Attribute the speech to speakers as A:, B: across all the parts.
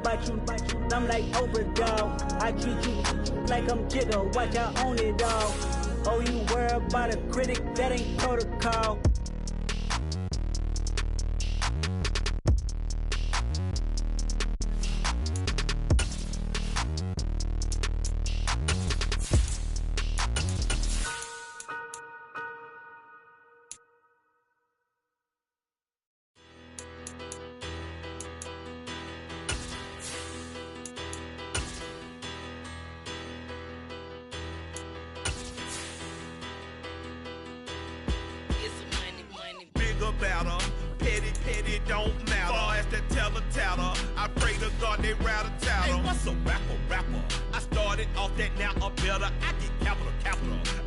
A: about you. I'm like overdog. I treat you like I'm Jigga. Watch I own it all. Oh, you worry about a critic, that ain't protocol.
B: Better, petty don't matter. Far as the teller, I pray to God they rather tattle. Hey, what's a rapper? I started off that, now I'm better. I get capital.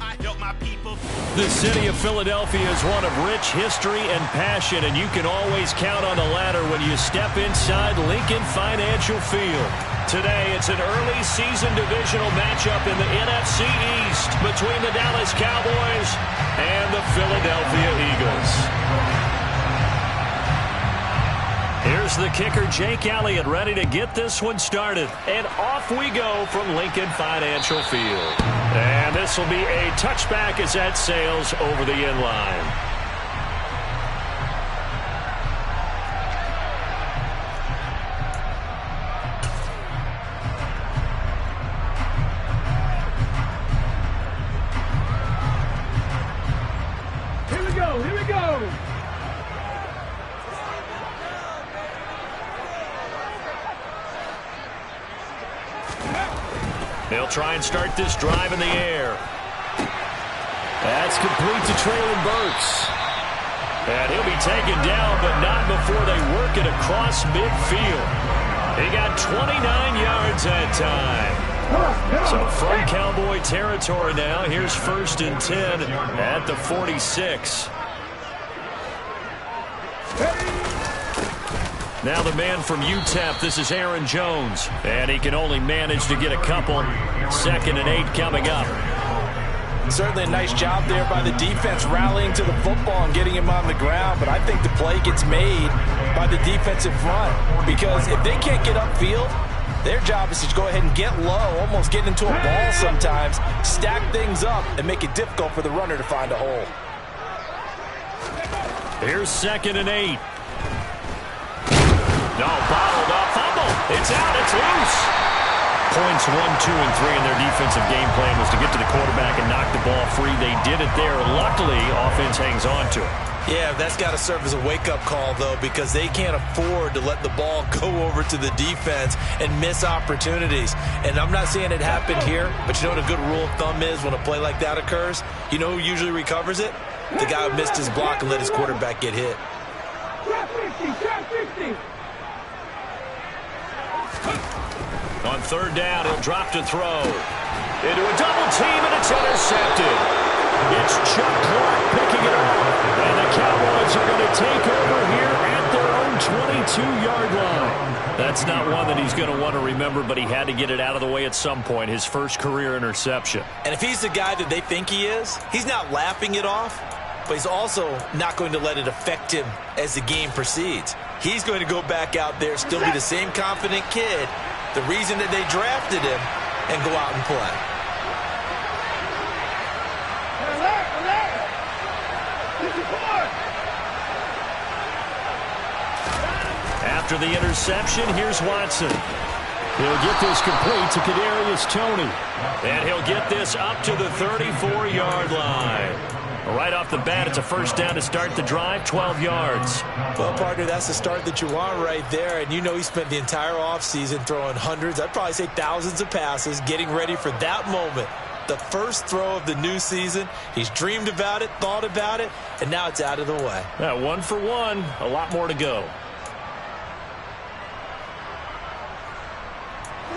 B: I help my people.
C: The city of Philadelphia is one of rich history and passion, and you can always count on the ladder when you step inside Lincoln Financial Field. Today, it's an early season divisional matchup in the NFC East between the Dallas Cowboys and the Philadelphia Eagles. Here's the kicker, Jake Elliott, ready to get this one started. And off we go from Lincoln Financial Field. And this will be a touchback as that sails over the end line.
A: Here we go.
C: They'll try and start this drive in the air. That's complete to Traylon Burks. And he'll be taken down, but not before they work it across midfield. He got 29 yards that time. So from Cowboy territory now, here's 1st and 10 at the 46. Now the man from UTEP, this is Aaron Jones. And he can only manage to get a couple. 2nd and 8 coming up.
D: Certainly a nice job there by the defense rallying to the football and getting him on the ground. But I think the play gets made by the defensive front. Because if they can't get upfield, their job is to go ahead and get low, almost get into a ball sometimes, stack things up, and make it difficult for the runner to find a hole.
C: Here's 2nd and 8. No, bottled up, fumble. It's out, it's loose. Points 1, 2, and 3 in their defensive game plan was to get to the quarterback and knock the ball free. They did it there. Luckily, offense hangs on to it.
D: Yeah, that's got to serve as a wake-up call, though, because they can't afford to let the ball go over to the defense and miss opportunities. And I'm not saying it happened here, but you know what a good rule of thumb is when a play like that occurs? You know who usually recovers it? The guy who missed his block and let his quarterback get hit.
C: On 3rd down, he'll drop to throw. Into a double team, and it's intercepted. It's Chuck Clark picking it up. And the Cowboys are going to take over here at their own 22-yard line. That's not one that he's going to want to remember, but he had to get it out of the way at some point. His first career interception.
D: And if he's the guy that they think he is, he's not laughing it off, but he's also not going to let it affect him as the game proceeds. He's going to go back out there, still be the same confident kid, the reason that they drafted him, and go out and play.
C: After the interception, here's Watson. He'll get this complete to Kadarius Toney. And he'll get this up to the 34-yard line. Right off the bat, it's a 1st down to start the drive, 12 yards.
D: Well, partner, that's the start that you want right there. And you know he spent the entire offseason throwing hundreds, I'd probably say thousands of passes, getting ready for that moment. The first throw of the new season. He's dreamed about it, thought about it, and now it's out of the way.
C: 1 for 1, a lot more to go.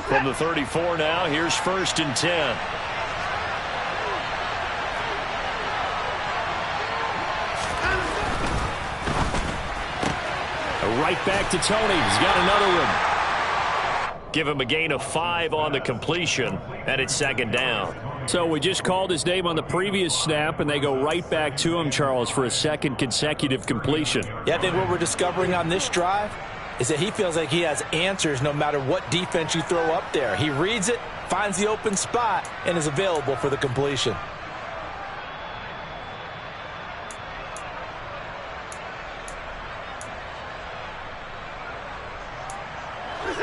C: From the 34 now, here's 1st and 10. Right back to Toney. He's got another one. Give him a gain of 5 on the completion, and it's 2nd down. So we just called his name on the previous snap, and they go right back to him, Charles, for a 2nd consecutive completion.
D: Yeah, I think what we're discovering on this drive, is that he feels like he has answers no matter what defense you throw up there. He reads it, finds the open spot, and is available for the completion.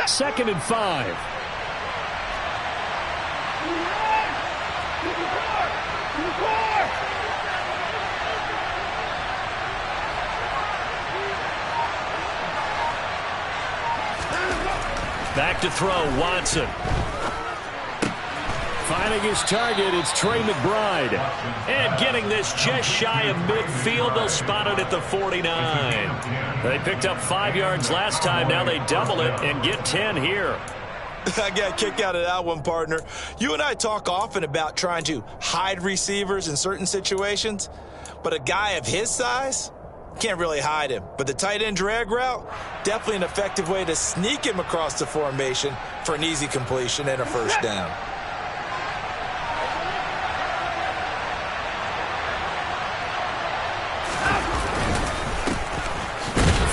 C: Second and 5. Back to throw, Watson. Finding his target, it's Trey McBride. And getting this just shy of midfield, they'll spot it at the 49. They picked up 5 yards last time, now they double it and get 10 here.
D: I got a kick out of that one, partner. You and I talk often about trying to hide receivers in certain situations, but a guy of his size can't really hide him. But the tight end drag route, definitely an effective way to sneak him across the formation for an easy completion and a first down.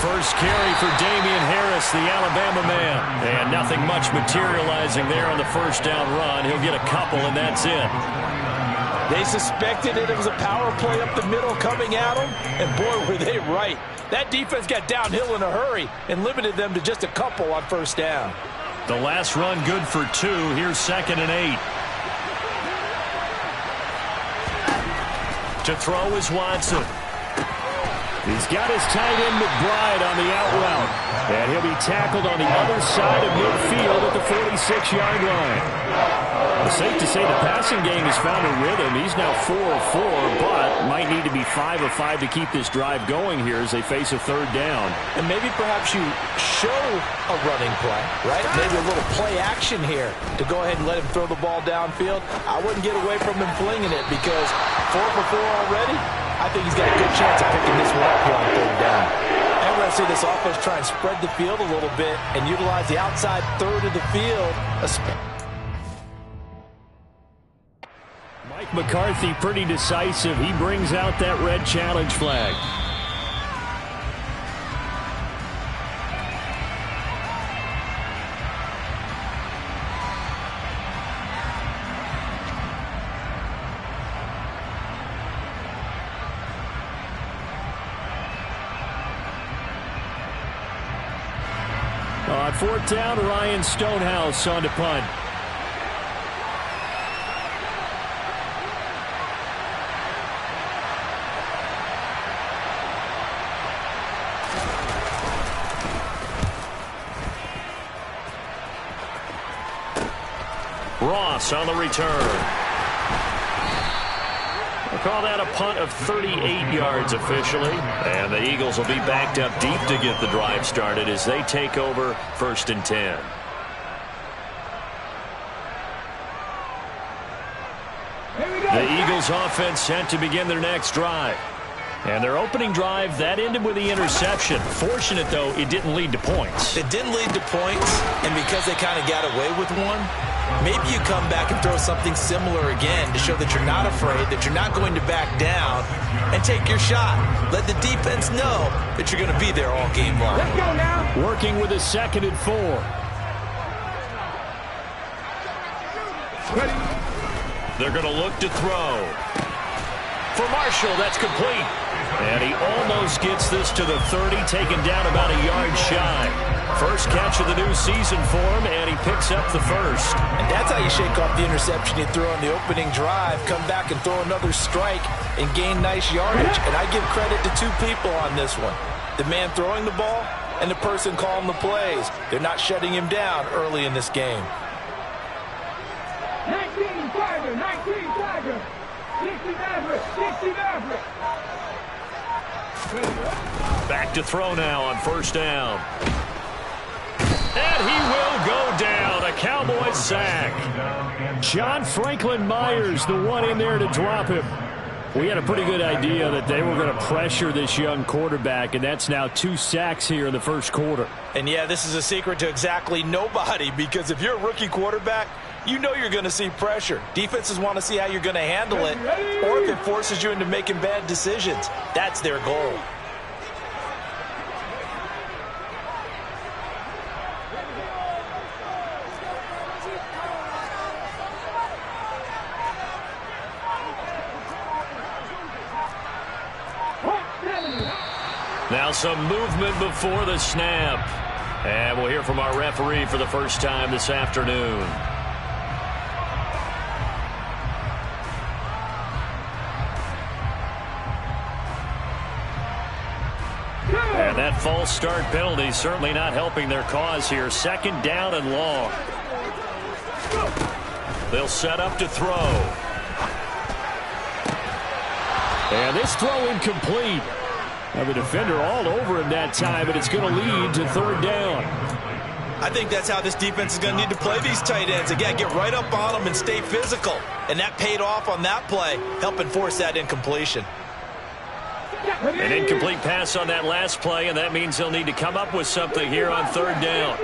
C: First carry for Damian Harris, the Alabama man. And nothing much materializing there on the first down run. He'll get a couple, and that's it.
D: They suspected it was a power play up the middle coming at them, and boy, were they right. That defense got downhill in a hurry and limited them to just a couple on first down.
C: The last run good for 2. Here's 2nd and 8. To throw is Watson. He's got his tight end McBride on the out route. And he'll be tackled on the other side of midfield at the 46-yard line. It's safe to say the passing game has found a rhythm. He's now 4 of 4, but might need to be 5 of 5 to keep this drive going here as they face a third down.
D: And maybe perhaps you show a running play, right? Maybe a little play action here to go ahead and let him throw the ball downfield. I wouldn't get away from him flinging it because 4 for 4 already. I think he's got a good chance of picking this one up here on third down. And we're going to see this offense try and spread the field a little bit and utilize the outside third of the field.
C: Mike McCarthy pretty decisive. He brings out that red challenge flag. On fourth down, Ryan Stonehouse on to punt. Ross on the return. We'll call that a punt of 38 yards officially. And the Eagles will be backed up deep to get the drive started as they take over 1st and 10. The Eagles offense set to begin their next drive. And their opening drive, that ended with the interception. Fortunate, though, it didn't lead to points.
D: It didn't lead to points, and because they kind of got away with one, maybe you come back and throw something similar again to show that you're not afraid, that you're not going to back down, and take your shot. Let the defense know that you're going to be there all game long.
A: Let's go now.
C: Working with a 2nd and 4.
A: Ready.
C: They're going to look to throw. For Marshall, that's complete. And he almost gets this to the 30, taken down about a yard shy. First catch of the new season for him, and he picks up the first.
D: And that's how you shake off the interception you threw on the opening drive, come back and throw another strike and gain nice yardage. And I give credit to 2 people on this one. The man throwing the ball and the person calling the plays. They're not shutting him down early in this game.
A: 19 Tiger, 19 Tiger. 60 Maverick, 60 Maverick.
C: Back to throw now on first down. And he will go down. A Cowboys sack. John Franklin Myers, the one in there to drop him. We had a pretty good idea that they were going to pressure this young quarterback, and that's now 2 sacks here in the first quarter.
D: And, yeah, this is a secret to exactly nobody, because if you're a rookie quarterback, you know you're going to see pressure. Defenses want to see how you're going to handle it, or if it forces you into making bad decisions. That's their goal.
C: Now some movement before the snap. And we'll hear from our referee for the first time this afternoon. And that false start penalty certainly not helping their cause here. Second down and long. They'll set up to throw. And this throw incomplete. Now the defender all over him that time, but it's going to lead to third down.
D: I think that's how this defense is going to need to play these tight ends. Again, get right up on them and stay physical. And that paid off on that play, helping force that incompletion.
C: An incomplete pass on that last play, and that means they'll need to come up with something here on third down.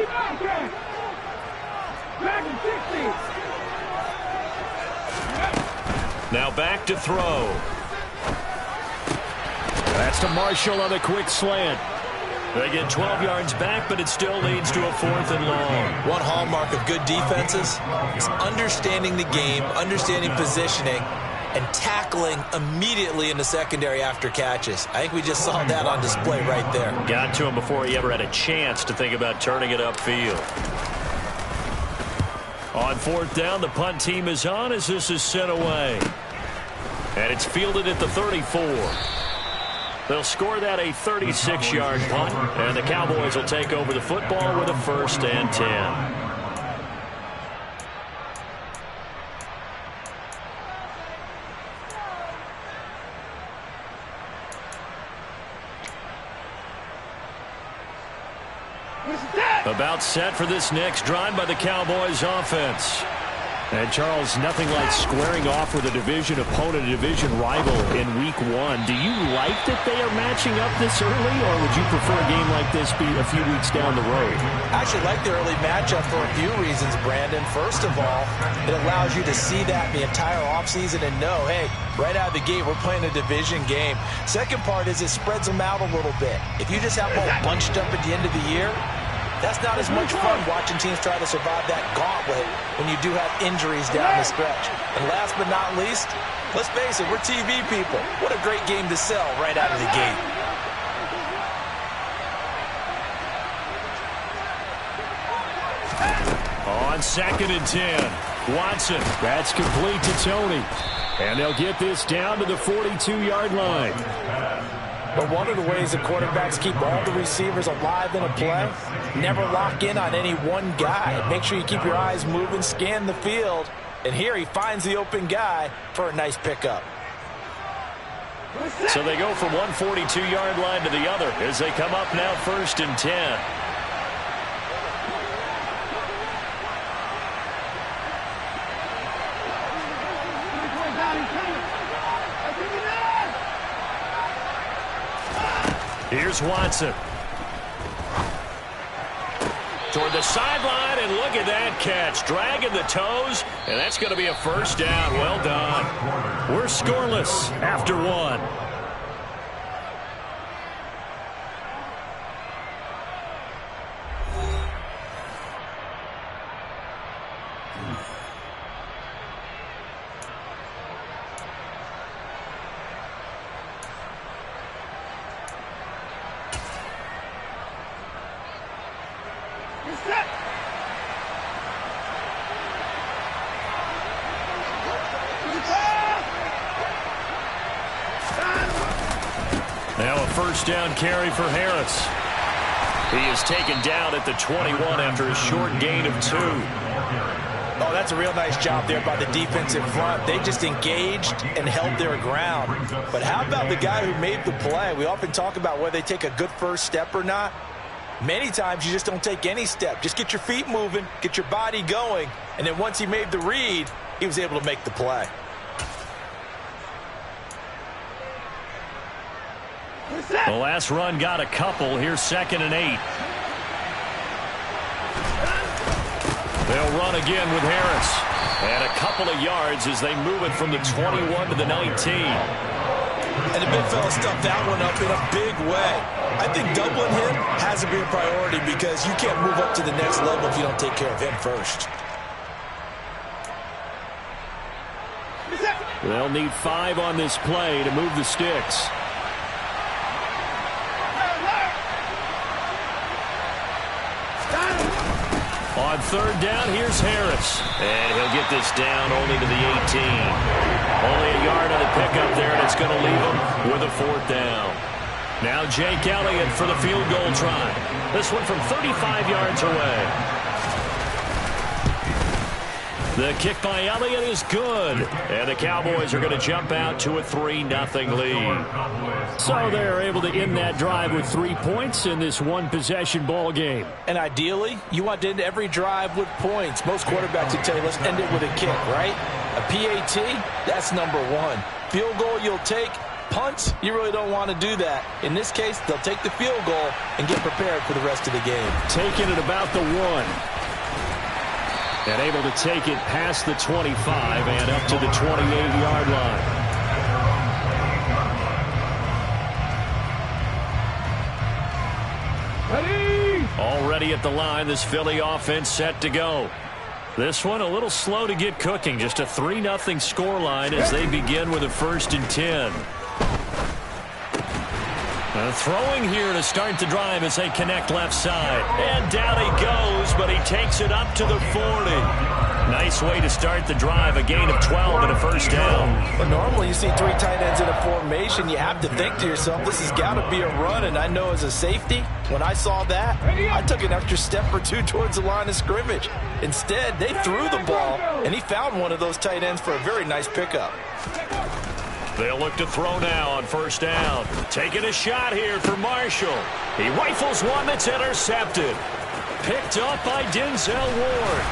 C: Now back to throw. That's to Marshall on a quick slant. They get 12 yards back, but it still leads to a 4th and long.
D: One hallmark of good defenses is understanding the game, understanding positioning, and tackling immediately in the secondary after catches. I think we just saw that on display right there.
C: Got to him before he ever had a chance to think about turning it upfield. On 4th down, the punt team is on as this is sent away. And it's fielded at the 34. They'll score that a 36-yard punt, and the Cowboys will take over the football with a 1st and 10. About set for this next drive by the Cowboys offense. And, Charles, nothing like squaring off with a division opponent, a division rival in Week 1. Do you like that they are matching up this early, or would you prefer a game like this be a few weeks down the road?
D: I actually like the early matchup for a few reasons, Brandon. First of all, it allows you to see that the entire offseason and know, hey, right out of the gate, we're playing a division game. Second part is it spreads them out a little bit. If you just have them all bunched up at the end of the year, that's not as much fun watching teams try to survive that gauntlet when you do have injuries down the stretch. And last but not least, let's face it, we're TV people. What a great game to sell right out of the gate.
C: On 2nd and 10, Watson. That's complete to Tony. And they'll get this down to the 42-yard line.
D: But one of the ways that quarterbacks keep all the receivers alive in a play, never lock in on any one guy. Make sure you keep your eyes moving, scan the field. And here he finds the open guy for a nice pickup.
C: So they go from one 42-yard line to the other as they come up now 1st and 10. Here's Watson. Toward the sideline, and look at that catch. Dragging the toes, and that's going to be a 1st down. Well done. We're scoreless after 1. Now a 1st down carry for Harris. He is taken down at the 21 after a short gain of 2.
D: Oh, that's a real nice job there by the defensive front. They just engaged and held their ground. But how about the guy who made the play? We often talk about whether they take a good first step or not. Many times you just don't take any step. Just get your feet moving, get your body going, and then once he made the read, he was able to make the play.
C: The last run got a couple. Here's 2nd and 8. They'll run again with Harris. And a couple of yards as they move it from the 21 to the 19.
D: And the big fella stuffed that one up in a big way. I think doubling him has to be a priority because you can't move up to the next level if you don't take care of him first.
C: They'll need 5 on this play to move the sticks. On third down, here's Harris. And he'll get this down only to the 18. Only a yard on the pickup there, and it's going to leave him with a fourth down. Now Jake Elliott for the field goal try. This one from 35 yards away. The kick by Elliott is good. And the Cowboys are going to jump out to a 3-0 lead. So they're able to end that drive with 3 points in this one-possession ball game.
D: And ideally, you want to end every drive with points. Most quarterbacks would tell you, let's end it with a kick, right? A PAT, that's number one. Field goal you'll take. Punts, you really don't want to do that. In this case, they'll take the field goal and get prepared for the rest of the game.
C: Taking it about the 1. And able to take it past the 25 and up to the 28-yard line. Ready? Already at the line, this Philly offense set to go. This one a little slow to get cooking. Just a 3-0 scoreline as they begin with a 1st and 10. Throwing here to start the drive as they connect left side. And down he goes, but he takes it up to the 40. Nice way to start the drive. A gain of 12 and a 1st down.
D: But normally you see 3 tight ends in a formation. You have to think to yourself, this has got to be a run. And I know as a safety, when I saw that, I took an extra step or 2 towards the line of scrimmage. Instead, they threw the ball, and he found one of those tight ends for a very nice pickup.
C: They'll look to throw now on 1st down. Taking a shot here for Marshall. He rifles one that's intercepted. Picked up by Denzel Ward.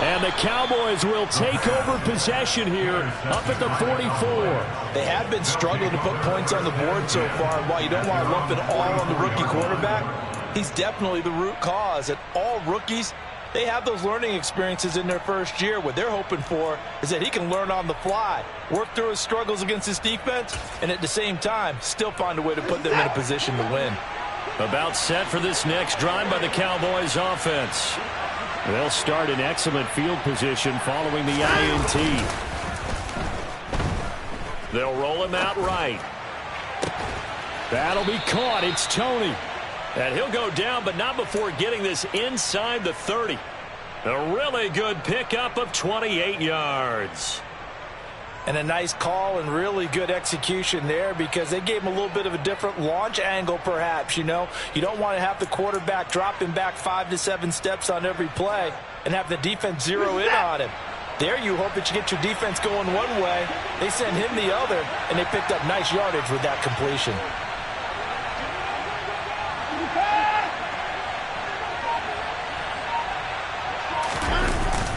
C: And the Cowboys will take over possession here up at the 44.
D: They have been struggling to put points on the board so far. And while you don't want to lump it all on the rookie quarterback, he's definitely the root cause. And all rookies, they have those learning experiences in their first year. What they're hoping for is that he can learn on the fly, work through his struggles against his defense, and at the same time, still find a way to put them in a position to win.
C: About set for this next drive by the Cowboys offense. They'll start in excellent field position following the INT. They'll roll him out right. That'll be caught. It's Tony. And he'll go down, but not before getting this inside the 30. A really good pickup of 28 yards.
D: And a nice call and really good execution there because they gave him a little bit of a different launch angle perhaps, you know. You don't want to have the quarterback dropping back 5 to 7 steps on every play and have the defense zero in on him. There you hope that you get your defense going one way. They send him the other, and they picked up nice yardage with that completion.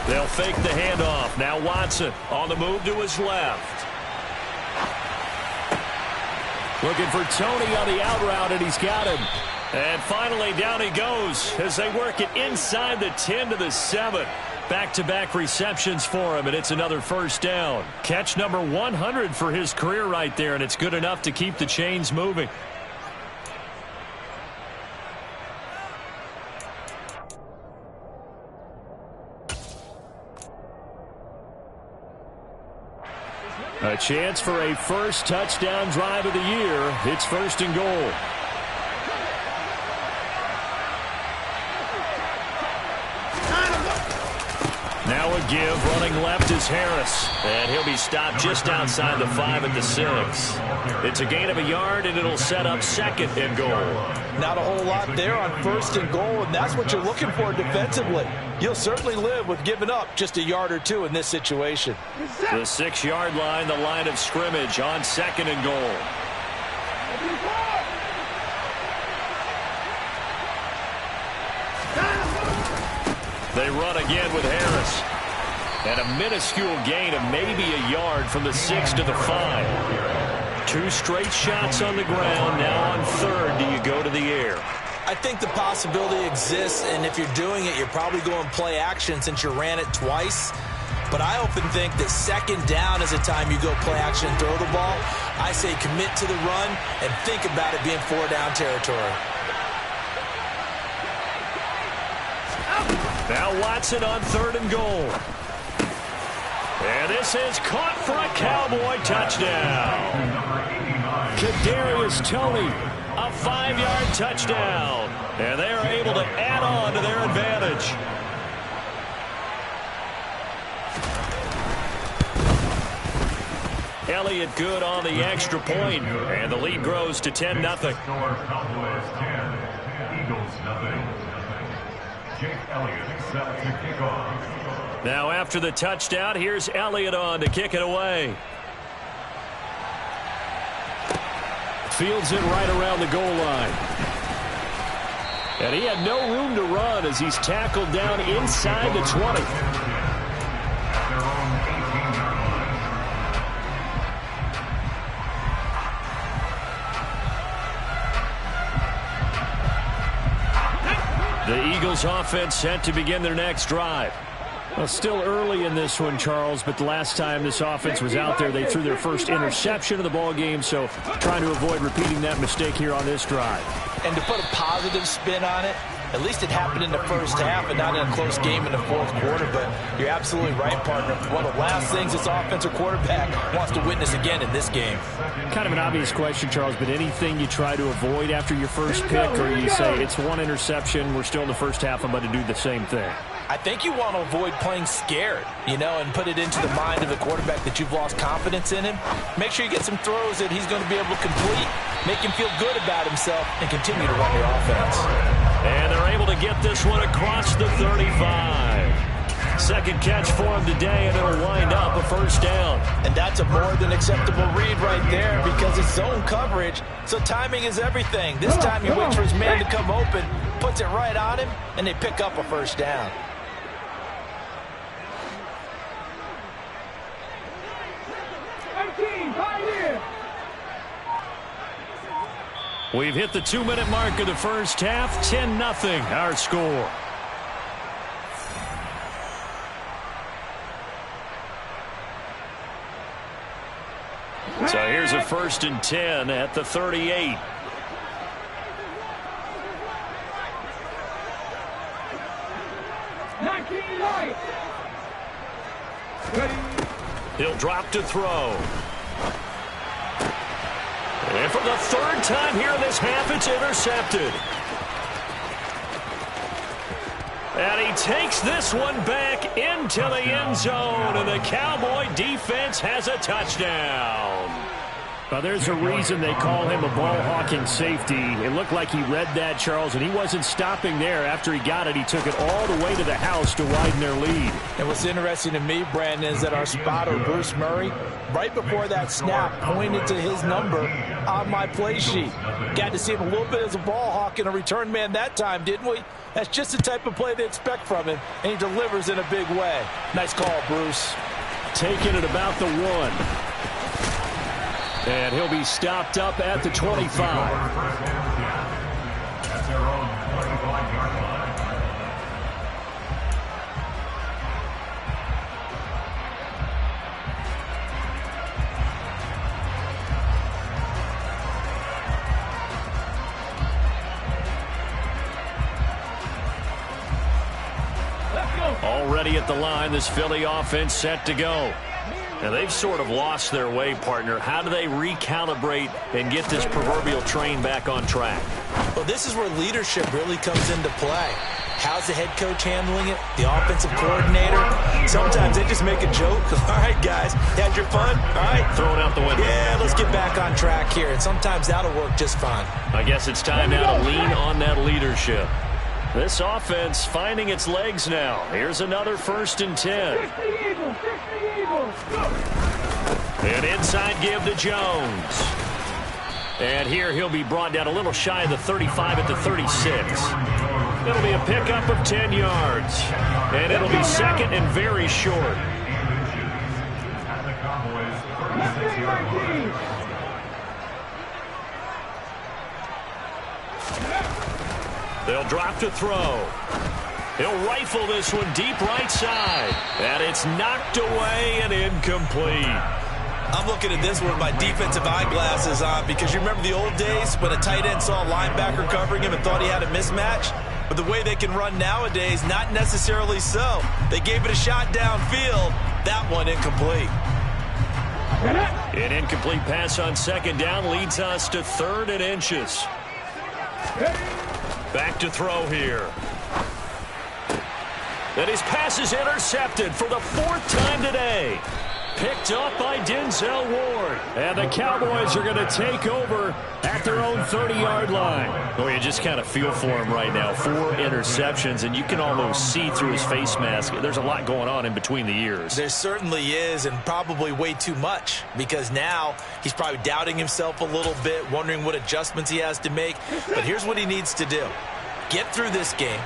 C: They'll fake the handoff. Now Watson on the move to his left. Looking for Tony on the out route, and he's got him. And finally, down he goes as they work it inside the 10 to the 7. Back-to-back receptions for him, and it's another 1st down. Catch number 100 for his career right there, and it's good enough to keep the chains moving. A chance for a first touchdown drive of the year. It's 1st and goal. Now a give, running left is Harris. And he'll be stopped just outside the 5 at the 6. It's a gain of a yard, and it'll set up 2nd and goal.
D: Not a whole lot there on 1st and goal, and that's what you're looking for defensively. You'll certainly live with giving up just a yard or 2 in this situation.
C: The 6-yard line, the line of scrimmage on 2nd and goal. They run again with Harris. And a minuscule gain of maybe a yard from the 6 to the 5. 2 straight shots on the ground. Now on 3rd, do you go to the air?
D: I think the possibility exists, and if you're doing it, you're probably going play action since you ran it twice. But I often think that 2nd down is a time you go play action and throw the ball. I say commit to the run and think about it being 4-down territory.
C: Now Watson on 3rd and goal. And this is caught for a Cowboy touchdown. Kadarius Toney, a 5-yard touchdown. And they are able to add on to their advantage. Elliott good on the extra point, and the lead grows to 10-0.
E: Cowboys 10, Eagles nothing. Jake Elliott set to kick off.
C: Now after the touchdown, here's Elliott on to kick it away. Fields it right around the goal line. And he had no room to run as he's tackled down inside the 20. The Eagles offense set to begin their next drive. Well, still early in this one, Charles, but the last time this offense was out there, they threw their first interception of the ball game, so trying to avoid repeating that mistake here on this drive.
D: And to put a positive spin on it, at least it happened in the first half and not in a close game in the fourth quarter, but you're absolutely right, partner. One of the last things this offensive quarterback wants to witness again in this game.
C: Kind of an obvious question, Charles, but anything you try to avoid after your first pick, or you say it's one interception, we're still in the first half, I'm going to do the same thing?
D: I think you want to avoid playing scared, and put it into the mind of the quarterback that you've lost confidence in him. Make sure you get some throws that he's going to be able to complete, make him feel good about himself, and continue to run your offense.
C: And they're able to get this one across the 35. Second catch for him today, and it'll wind up a first down.
D: And that's a more than acceptable read right there because it's zone coverage, so timing is everything. This time he waits for his man to come open, puts it right on him, and they pick up a first down.
C: We've hit the 2-minute mark of the first half. 10-0 our score. So here's a 1st and 10 at the 38. He'll drop to throw. And for the third time here in this half, it's intercepted. And he takes this one back into the end zone, and the Cowboy defense has a touchdown. Well, there's a reason they call him a ball-hawking safety. It looked like he read that, Charles, and he wasn't stopping there. After he got it, he took it all the way to the house to widen their lead.
D: And what's interesting to me, Brandon, is that our spotter, Bruce Murray, right before that snap, pointed to his number on my play sheet. Got to see him a little bit as a ball hawk and a return man that time, didn't we? That's just the type of play they expect from him, and he delivers in a big way. Nice call, Bruce.
C: Taking it about the 1. And he'll be stopped up at the 25. Already at the line, this Philly offense set to go. Now, they've sort of lost their way, partner. How do they recalibrate and get this proverbial train back on track?
D: Well, this is where leadership really comes into play. How's the head coach handling it? The offensive coordinator? Sometimes they just make a joke. All right, guys, you had your fun? All right.
C: Throw it out the window.
D: Yeah, let's get back on track here. And sometimes that'll work just fine.
C: I guess it's time now to lean on that leadership. This offense finding its legs now. Here's another 1st and 10. An inside give to Jones. And here he'll be brought down a little shy of the 35 at the 36. It'll be a pickup of 10 yards. And it'll be second and very short. They'll drop to throw. He'll rifle this one deep right side. And it's knocked away and incomplete.
D: I'm looking at this one with my defensive eyeglasses on because you remember the old days when a tight end saw a linebacker covering him and thought he had a mismatch? But the way they can run nowadays, not necessarily so. They gave it a shot downfield. That one incomplete.
C: An incomplete pass on second down leads us to 3rd and inches. Back to throw here. And his pass is intercepted for the 4th time today. picked off by Denzel Ward. And the Cowboys are going to take over at their own 30-yard line. Well, you just kind of feel for him right now. 4 interceptions, and you can almost see through his face mask. There's a lot going on in between the ears.
D: There certainly is, and probably way too much, because now he's probably doubting himself a little bit, wondering what adjustments he has to make. But here's what he needs to do. Get through this game,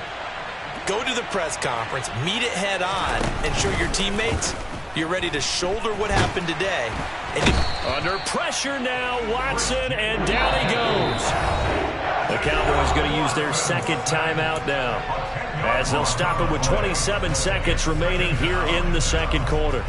D: go to the press conference, meet it head on, and show your teammates you're ready to shoulder what happened today.
C: Under pressure now, Watson, and down he goes. The Cowboys going to use their second timeout now, as they'll stop it with 27 seconds remaining here in the second quarter.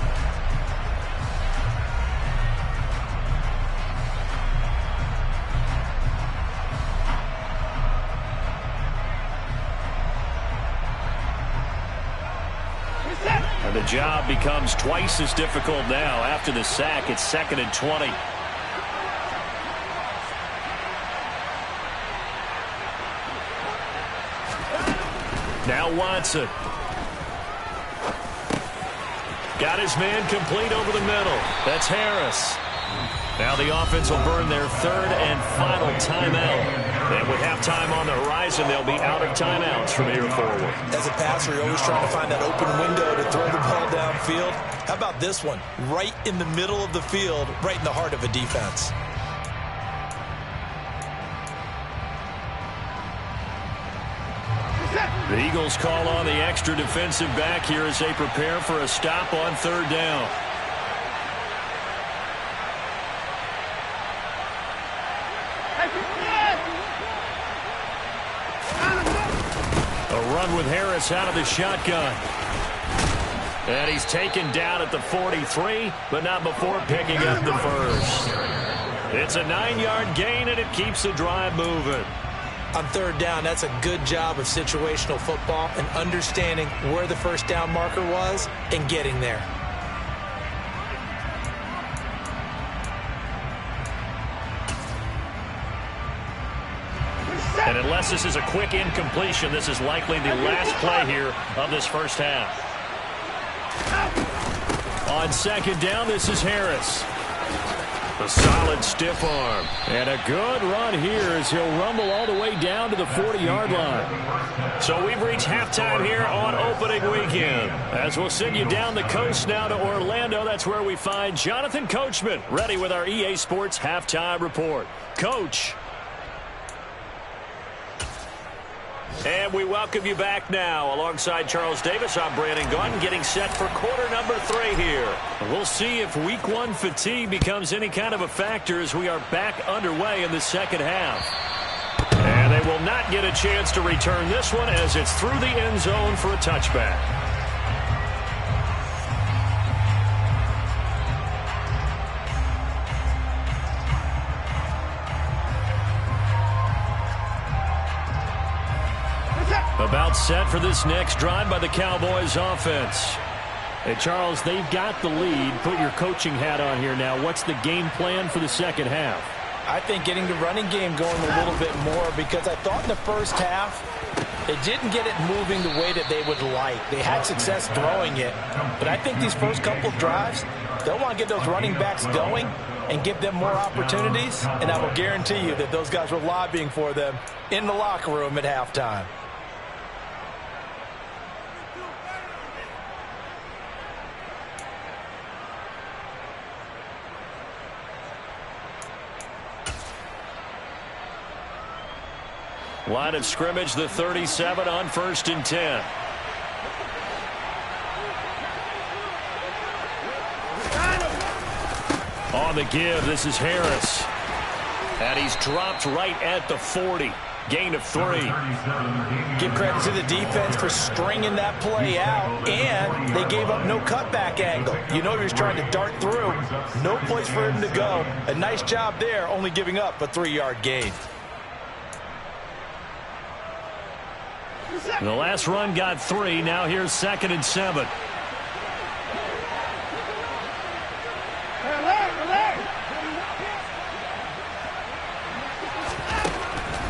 C: And the job becomes twice as difficult now. After the sack, it's 2nd and 20. Now Watson. Got his man complete over the middle. That's Harris. Now the offense will burn their 3rd and final timeout. And with halftime on the horizon, they'll be out of timeouts from here forward.
D: As a passer, you're always trying to find that open window to throw the ball downfield. How about this one? Right in the middle of the field, right in the heart of a defense.
C: The Eagles call on the extra defensive back here as they prepare for a stop on 3rd down. A run with Harris out of the shotgun. And he's taken down at the 43, but not before picking up the first. It's a 9-yard gain, and it keeps the drive moving.
D: On 3rd down, that's a good job of situational football and understanding where the first down marker was and getting there.
C: And unless this is a quick incompletion, this is likely the last play here of this first half. On 2nd down, this is Harris. A solid stiff arm. And a good run here as he'll rumble all the way down to the 40-yard line. So we've reached halftime here on opening weekend. As we'll send you down the coast now to Orlando, that's where we find Jonathan Coachman ready with our EA Sports halftime report. Coach. And we welcome you back now. Alongside Charles Davis, I'm Brandon Gunn, getting set for quarter number 3 here. We'll see if week 1 fatigue becomes any kind of a factor as we are back underway in the second half. And they will not get a chance to return this one as it's through the end zone for a touchback. About set for this next drive by the Cowboys offense. Hey, Charles, they've got the lead. Put your coaching hat on here now. What's the game plan for the second half?
D: I think getting the running game going a little bit more, because I thought in the first half they didn't get it moving the way that they would like. They had success throwing it, but I think these first couple of drives, they'll want to get those running backs going and give them more opportunities, and I will guarantee you that those guys were lobbying for them in the locker room at halftime.
C: Line of scrimmage, the 37 on 1st and 10. On the give, this is Harris. And he's dropped right at the 40. Gain of 3.
D: Give credit to the defense for stringing that play out, and they gave up no cutback angle. You know he was trying to dart through. No place for him to go. A nice job there, only giving up a 3-yard gain.
C: The last run got 3. Now here's 2nd and 7.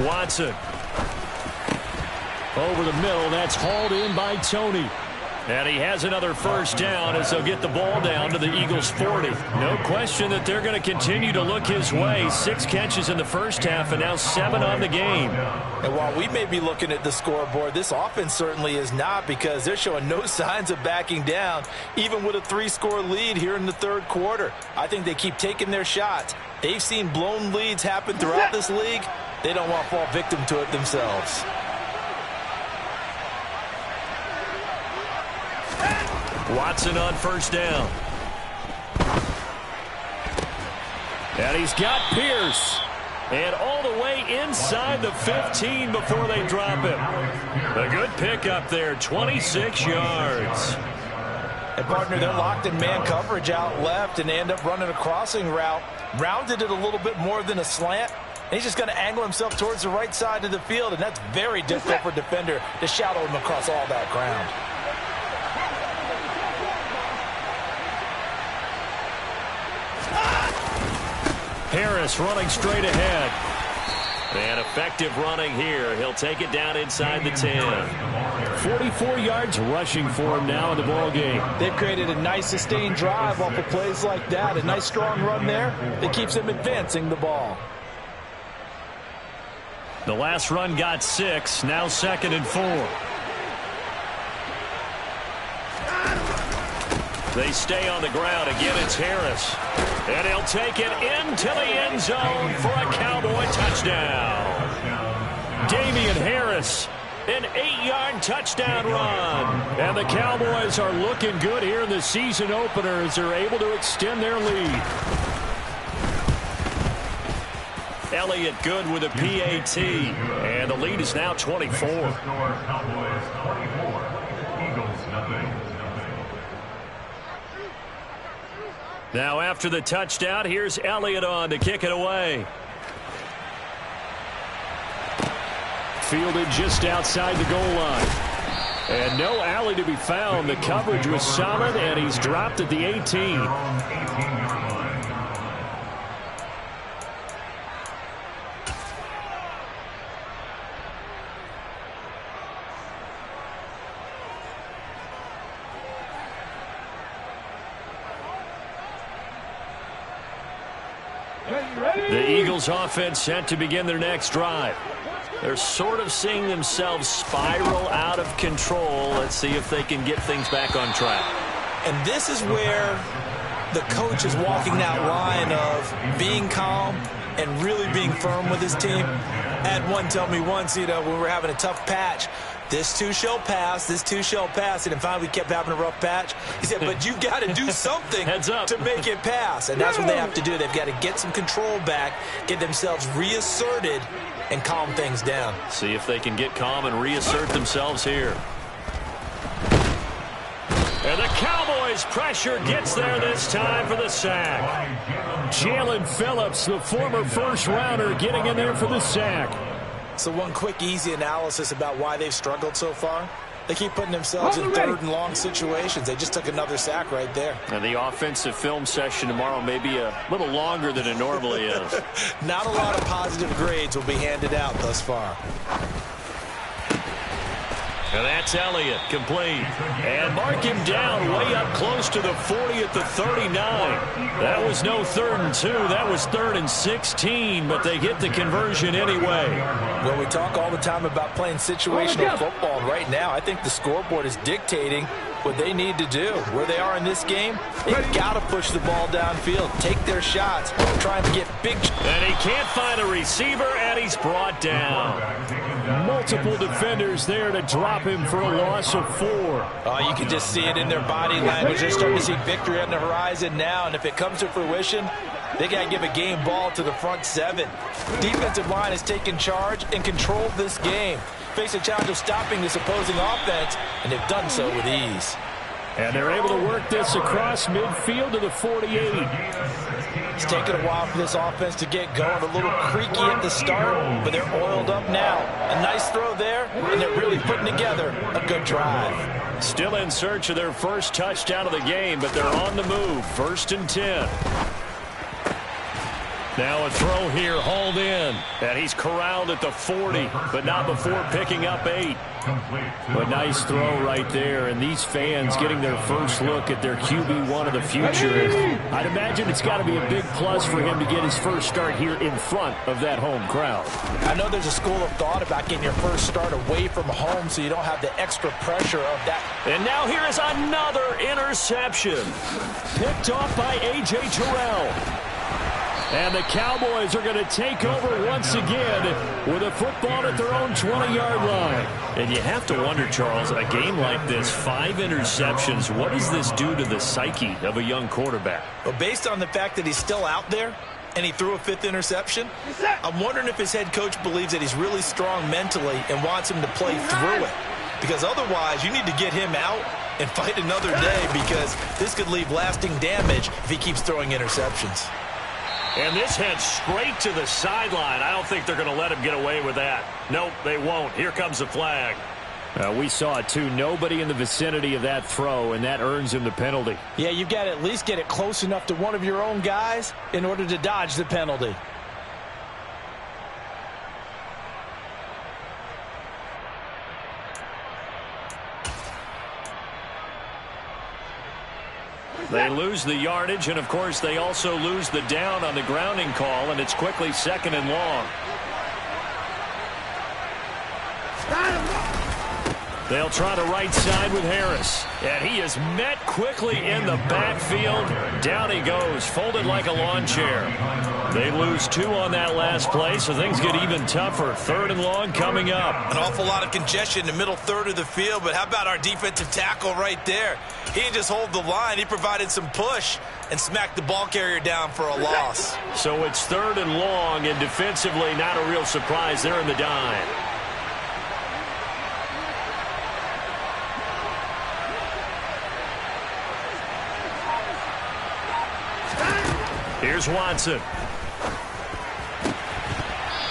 C: Watson. Over the middle. That's hauled in by Tony. And he has another first down as they'll get the ball down to the Eagles' 40. No question that they're going to continue to look his way. 6 catches in the first half and now 7 on the game.
D: And while we may be looking at the scoreboard, this offense certainly is not, because they're showing no signs of backing down, even with a 3-score lead here in the third quarter. I think they keep taking their shots. They've seen blown leads happen throughout this league. They don't want to fall victim to it themselves.
C: Watson on first down. And he's got Pierce. And all the way inside the 15 before they drop him. A good pickup there, 26 yards.
D: And partner, they're locked in man coverage out left, and they end up running a crossing route. Rounded it a little bit more than a slant. And he's just going to angle himself towards the right side of the field, and that's very difficult for a defender to shadow him across all that ground.
C: Harris running straight ahead. And effective running here. He'll take it down inside the 10. 44 yards rushing for him now in the ball game.
D: They've created a nice sustained drive off of plays like that. A nice strong run there that keeps them advancing the ball.
C: The last run got 6. Now 2nd and 4. They stay on the ground. Again, it's Harris. And he'll take it into the end zone for a Cowboy touchdown. Damian Harris, an 8-yard touchdown run. And the Cowboys are looking good here in the season opener as they're able to extend their lead. Elliott good with a PAT. And the lead is now 24.
E: Cowboys 24, Eagles nothing.
C: Now after the touchdown, here's Elliott on to kick it away. Fielded just outside the goal line. And no alley to be found. The coverage was solid, and he's dropped at the 18. The Eagles offense set to begin their next drive. They're sort of seeing themselves spiral out of control. Let's see if they can get things back on track.
D: And this is where the coach is walking that line of being calm and really being firm with his team. I had one tell me once, when we were having a tough patch, this too shall pass, this too shall pass. And finally we kept having a rough patch. He said, but you got to do something to make it pass. And that's what they have to do. They've got to get some control back, get themselves reasserted, and calm things down.
C: See if they can get calm and reassert themselves here. And the Cowboys' pressure gets there this time for the sack. Jalen Phillips, the former first-rounder, getting in there for the sack.
D: So one quick, easy analysis about why they've struggled so far. They keep putting themselves in 3rd and long situations. They just took another sack right there.
C: And the offensive film session tomorrow may be a little longer than it normally is.
D: Not a lot of positive grades will be handed out thus far.
C: And that's Elliott, complete. And mark him down way up close to the 40 at the 39. That was no 3rd and 2. That was 3rd and 16, but they get the conversion anyway.
D: Well, we talk all the time about playing situational football. And right now, I think the scoreboard is dictating what they need to do. Where they are in this game, they've got to push the ball downfield, take their shots, trying to get big.
C: And he can't find a receiver, and he's brought down. Multiple defenders there to drop him for a loss of 4.
D: Oh, you can just see it in their body language. They're starting to see victory on the horizon now, and if it comes to fruition, they got to give a game ball to the front 7. Defensive line has taken charge and controlled this game. Face a challenge of stopping this opposing offense, and they've done so with ease.
C: And they're able to work this across midfield to the 48.
D: It's taken a while for this offense to get going. A little creaky at the start, but they're oiled up now. A nice throw there, and they're really putting together a good drive.
C: Still in search of their first touchdown of the game, but they're on the move. 1st and 10. Now a throw here, hauled in. And he's corralled at the 40, but not before picking up 8. A nice throw right there, and these fans getting their first look at their QB1 of the future. I'd imagine it's got to be a big plus for him to get his first start here in front of that home crowd.
D: I know there's a school of thought about getting your first start away from home so you don't have the extra pressure of that.
C: And now here is another interception. Picked off by A.J. Terrell. And the Cowboys are going to take over once again with a football at their own 20-yard line. And you have to wonder, Charles, a game like this, 5 interceptions, what does this do to the psyche of a young quarterback?
D: Well, based on the fact that he's still out there and he threw a 5th interception, I'm wondering if his head coach believes that he's really strong mentally and wants him to play through it. Because otherwise, you need to get him out and fight another day, because this could leave lasting damage if he keeps throwing interceptions.
C: And this heads straight to the sideline. I don't think they're going to let him get away with that. Nope, they won't. Here comes the flag. We saw it, too. Nobody in the vicinity of that throw, and that earns him the penalty.
D: Yeah, you've got to at least get it close enough to one of your own guys in order to dodge the penalty.
C: They lose the yardage, and, of course, they also lose the down on the grounding call, and it's quickly 2nd and long. They'll try the right side with Harris. And he is met quickly in the backfield. Down he goes, folded like a lawn chair. They lose 2 on that last play, so things get even tougher. 3rd and long coming up.
D: An awful lot of congestion in the middle third of the field, but how about our defensive tackle right there? He didn't just hold the line. He provided some push and smacked the ball carrier down for a loss.
C: So it's 3rd and long, and defensively not a real surprise. They're in the dime. Here's Watson.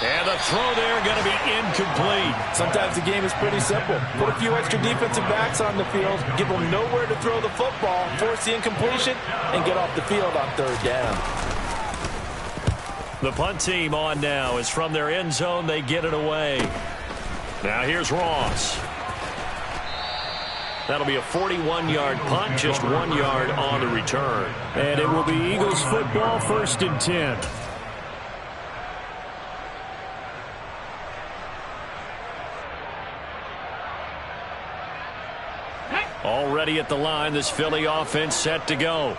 C: And the throw there going to be incomplete.
D: Sometimes the game is pretty simple. Put a few extra defensive backs on the field, give them nowhere to throw the football, force the incompletion, and get off the field on 3rd down.
C: The punt team on now is from their end zone. They get it away. Now here's Ross. That'll be a 41-yard punt, just 1 yard on the return. And it will be Eagles football, 1st and 10. Already at the line, this Philly offense set to go.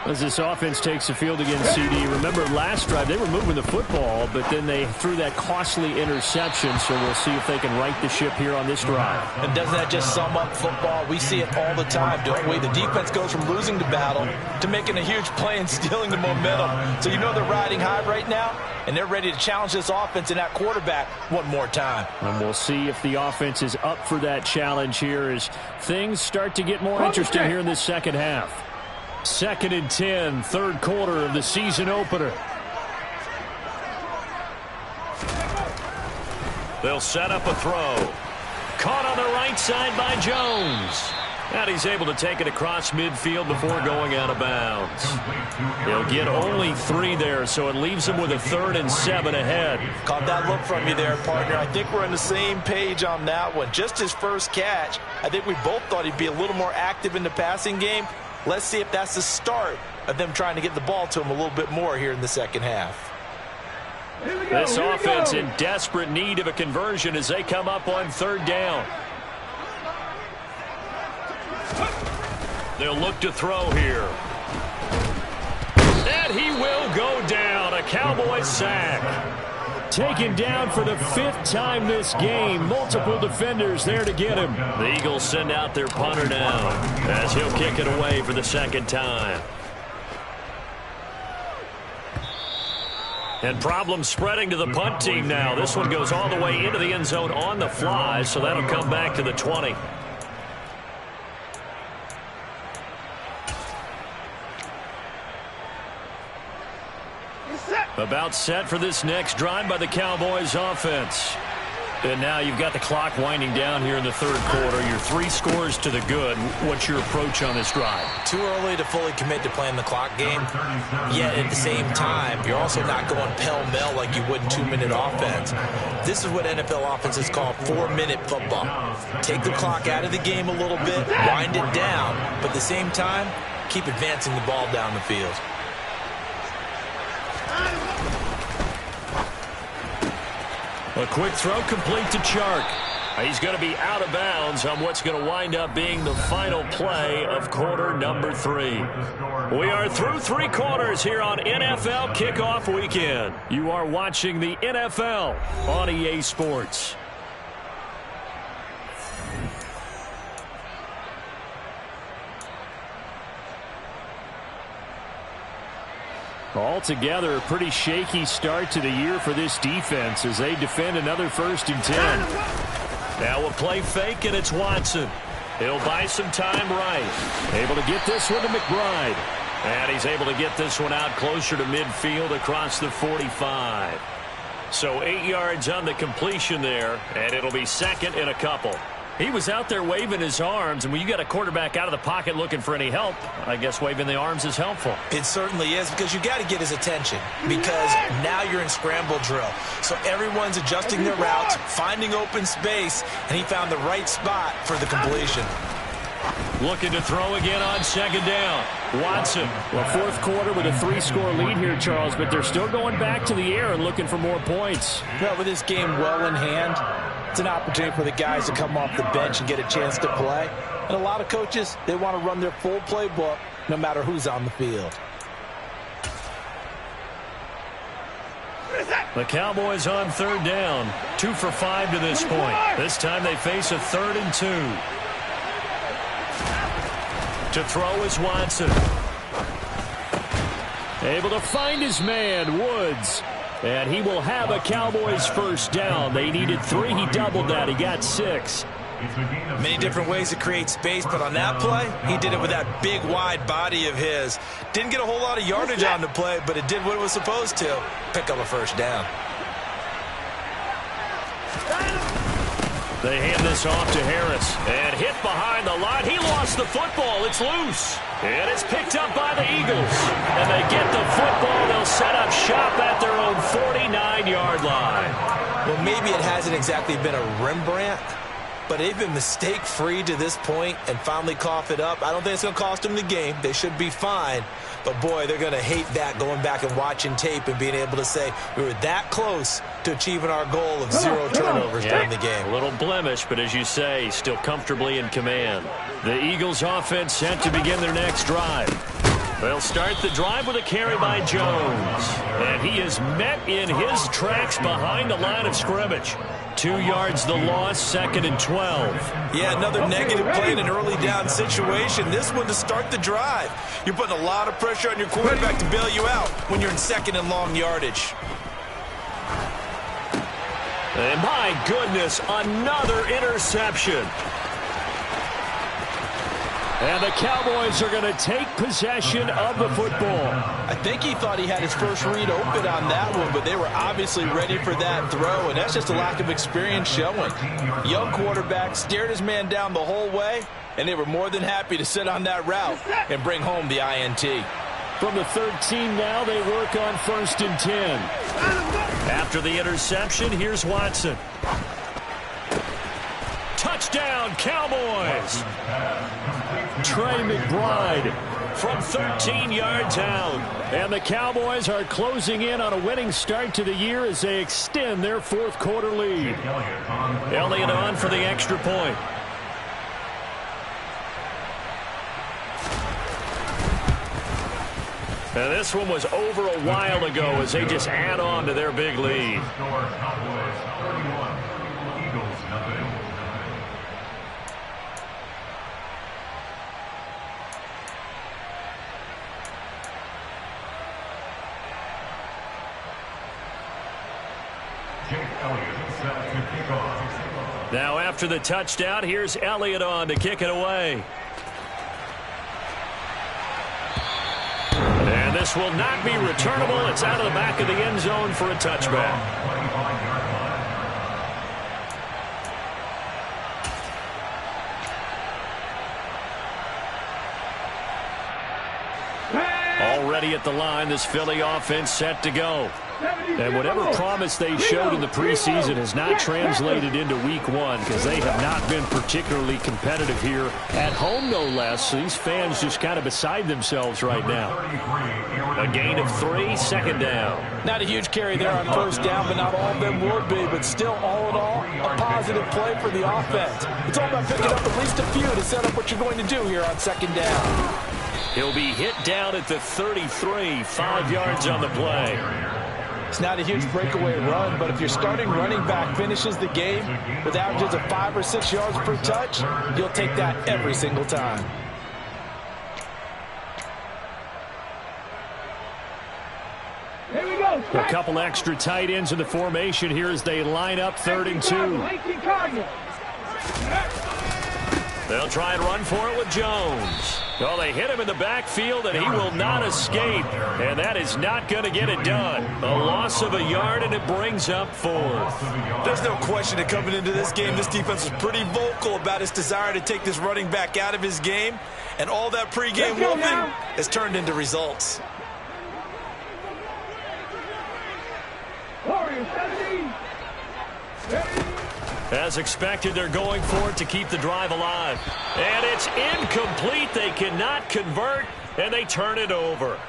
C: As this offense takes the field against CD, remember last drive they were moving the football, but then they threw that costly interception, so we'll see if they can right the ship here on this drive.
D: And doesn't that just sum up football? We see it all the time, don't we? The defense goes from losing the battle to making a huge play and stealing the momentum. So you know they're riding high right now, and they're ready to challenge this offense and that quarterback one more time.
C: And we'll see if the offense is up for that challenge here as things start to get more interesting here in this second half. 2nd and 10, 3rd quarter of the season opener. They'll set up a throw. Caught on the right side by Jones. And he's able to take it across midfield before going out of bounds. He'll get only 3 there, so it leaves him with a 3rd and 7 ahead.
D: Caught that look from you there, partner. I think we're on the same page on that one. Just his first catch, I think we both thought he'd be a little more active in the passing game. Let's see if that's the start of them trying to get the ball to him a little bit more here in the second half.
C: This offense in desperate need of a conversion as they come up on 3rd down. They'll look to throw here. And he will go down. A Cowboys sack. Taken down for the 5th time this game. Multiple defenders there to get him. The Eagles send out their punter now as he'll kick it away for the 2nd time. And problems spreading to the punt team now. This one goes all the way into the end zone on the fly, so that'll come back to the 20. About set for this next drive by the Cowboys offense. And now you've got the clock winding down here in the third quarter. You're 3 scores to the good. What's your approach on this drive?
D: Too early to fully commit to playing the clock game. Yet at the same time, you're also not going pell-mell like you would in 2-minute offense. This is what NFL offenses call 4-minute football. Take the clock out of the game a little bit, wind it down, but at the same time, keep advancing the ball down the field.
C: A quick throw complete to Chark. He's going to be out of bounds on what's going to wind up being the final play of quarter number 3. We are through 3 quarters here on NFL Kickoff Weekend. You are watching the NFL on EA Sports. Altogether, a pretty shaky start to the year for this defense as they defend another 1st and 10. Now a play fake, and it's Watson. He'll buy some time right. Able to get this one to McBride. And he's able to get this one out closer to midfield across the 45. So 8 yards on the completion there, and it'll be 2nd and a couple. He was out there waving his arms, and when you got a quarterback out of the pocket looking for any help, I guess waving the arms is helpful.
D: It certainly is, because you got to get his attention, because now you're in scramble drill. So everyone's adjusting their routes, finding open space, and he found the right spot for the completion.
C: Looking to throw again on 2nd down. Watson. Well, 4th quarter with a 3-score lead here, Charles, but they're still going back to the air and looking for more points.
D: Well, with this game well in hand, it's an opportunity for the guys to come off the bench and get a chance to play. And a lot of coaches, they want to run their full playbook no matter who's on the field.
C: The Cowboys on 3rd down. 2 for 5 to this point. This time they face a 3rd and 2. To throw is Watson. Able to find his man, Woods. And he will have a Cowboys 1st down. They needed 3. He doubled that. He got 6.
D: Many different ways to create space, but on that play, he did it with that big, wide body of his. Didn't get a whole lot of yardage on the play, but it did what it was supposed to. Pick up a 1st down.
C: They hand this off to Harris. And hit behind the line. He lost the football. It's loose. And it's picked up by the Eagles. And they get the football. They'll set up shop at their own 49-yard line.
D: Well, maybe it hasn't exactly been a Rembrandt, but they've been mistake-free to this point and finally cough it up. I don't think it's going to cost them the game. They should be fine. But, boy, they're going to hate that, going back and watching tape and being able to say we were that close to achieving our goal of 0 turnovers during the game.
C: A little blemish, but as you say, still comfortably in command. The Eagles offense set to begin their next drive. They'll start the drive with a carry by Jones. And he is met in his tracks behind the line of scrimmage. 2 yards the loss, 2nd and 12.
D: Yeah, another negative play in an early down situation. This one to start the drive. You're putting a lot of pressure on your quarterback to bail you out when you're in 2nd and long yardage.
C: And my goodness, another interception. And the Cowboys are going to take possession of the football.
D: I think he thought he had his first read open on that one, but they were obviously ready for that throw, and that's just a lack of experience showing. Young quarterback stared his man down the whole way, and they were more than happy to sit on that route and bring home the INT.
C: From the 13 now, they work on 1st and 10. After the interception, here's Watson. Touchdown, Cowboys! Trey McBride from 13 yards out. And the Cowboys are closing in on a winning start to the year as they extend their 4th quarter lead. Elliott on for the extra point. And this one was over a while ago as they just add on to their big lead. Now after the touchdown, here's Elliott on to kick it away. And this will not be returnable. It's out of the back of the end zone for a touchback. Already at the line, this Philly offense set to go. And whatever promise they showed in the preseason has not translated into week one because they have not been particularly competitive here at home, no less. So these fans just kind of beside themselves right now. A gain of 3, second down.
D: Not a huge carry there on first down, but not all of them will be. But still, all in all, a positive play for the offense. It's all about picking up at least a few to set up what you're going to do here on second down.
C: He'll be hit down at the 33, 5 yards on the play.
D: It's not a huge breakaway run, but if your starting running back finishes the game with averages of 5 or 6 yards per touch, you'll take that every single time.
A: Here we go.
C: A couple extra tight ends in the formation here as they line up 3rd and 2. They'll try and run for it with Jones. Well, they hit him in the backfield, and he will not escape. And that is not going to get it done. A loss of a yard, and it brings up 4th.
D: There's no question that coming into this game, this defense was pretty vocal about its desire to take this running back out of his game. And all that pregame whooping has turned into results.
A: Warriors 17.
C: As expected, they're going for it to keep the drive alive. And it's incomplete. They cannot convert, and they turn it over.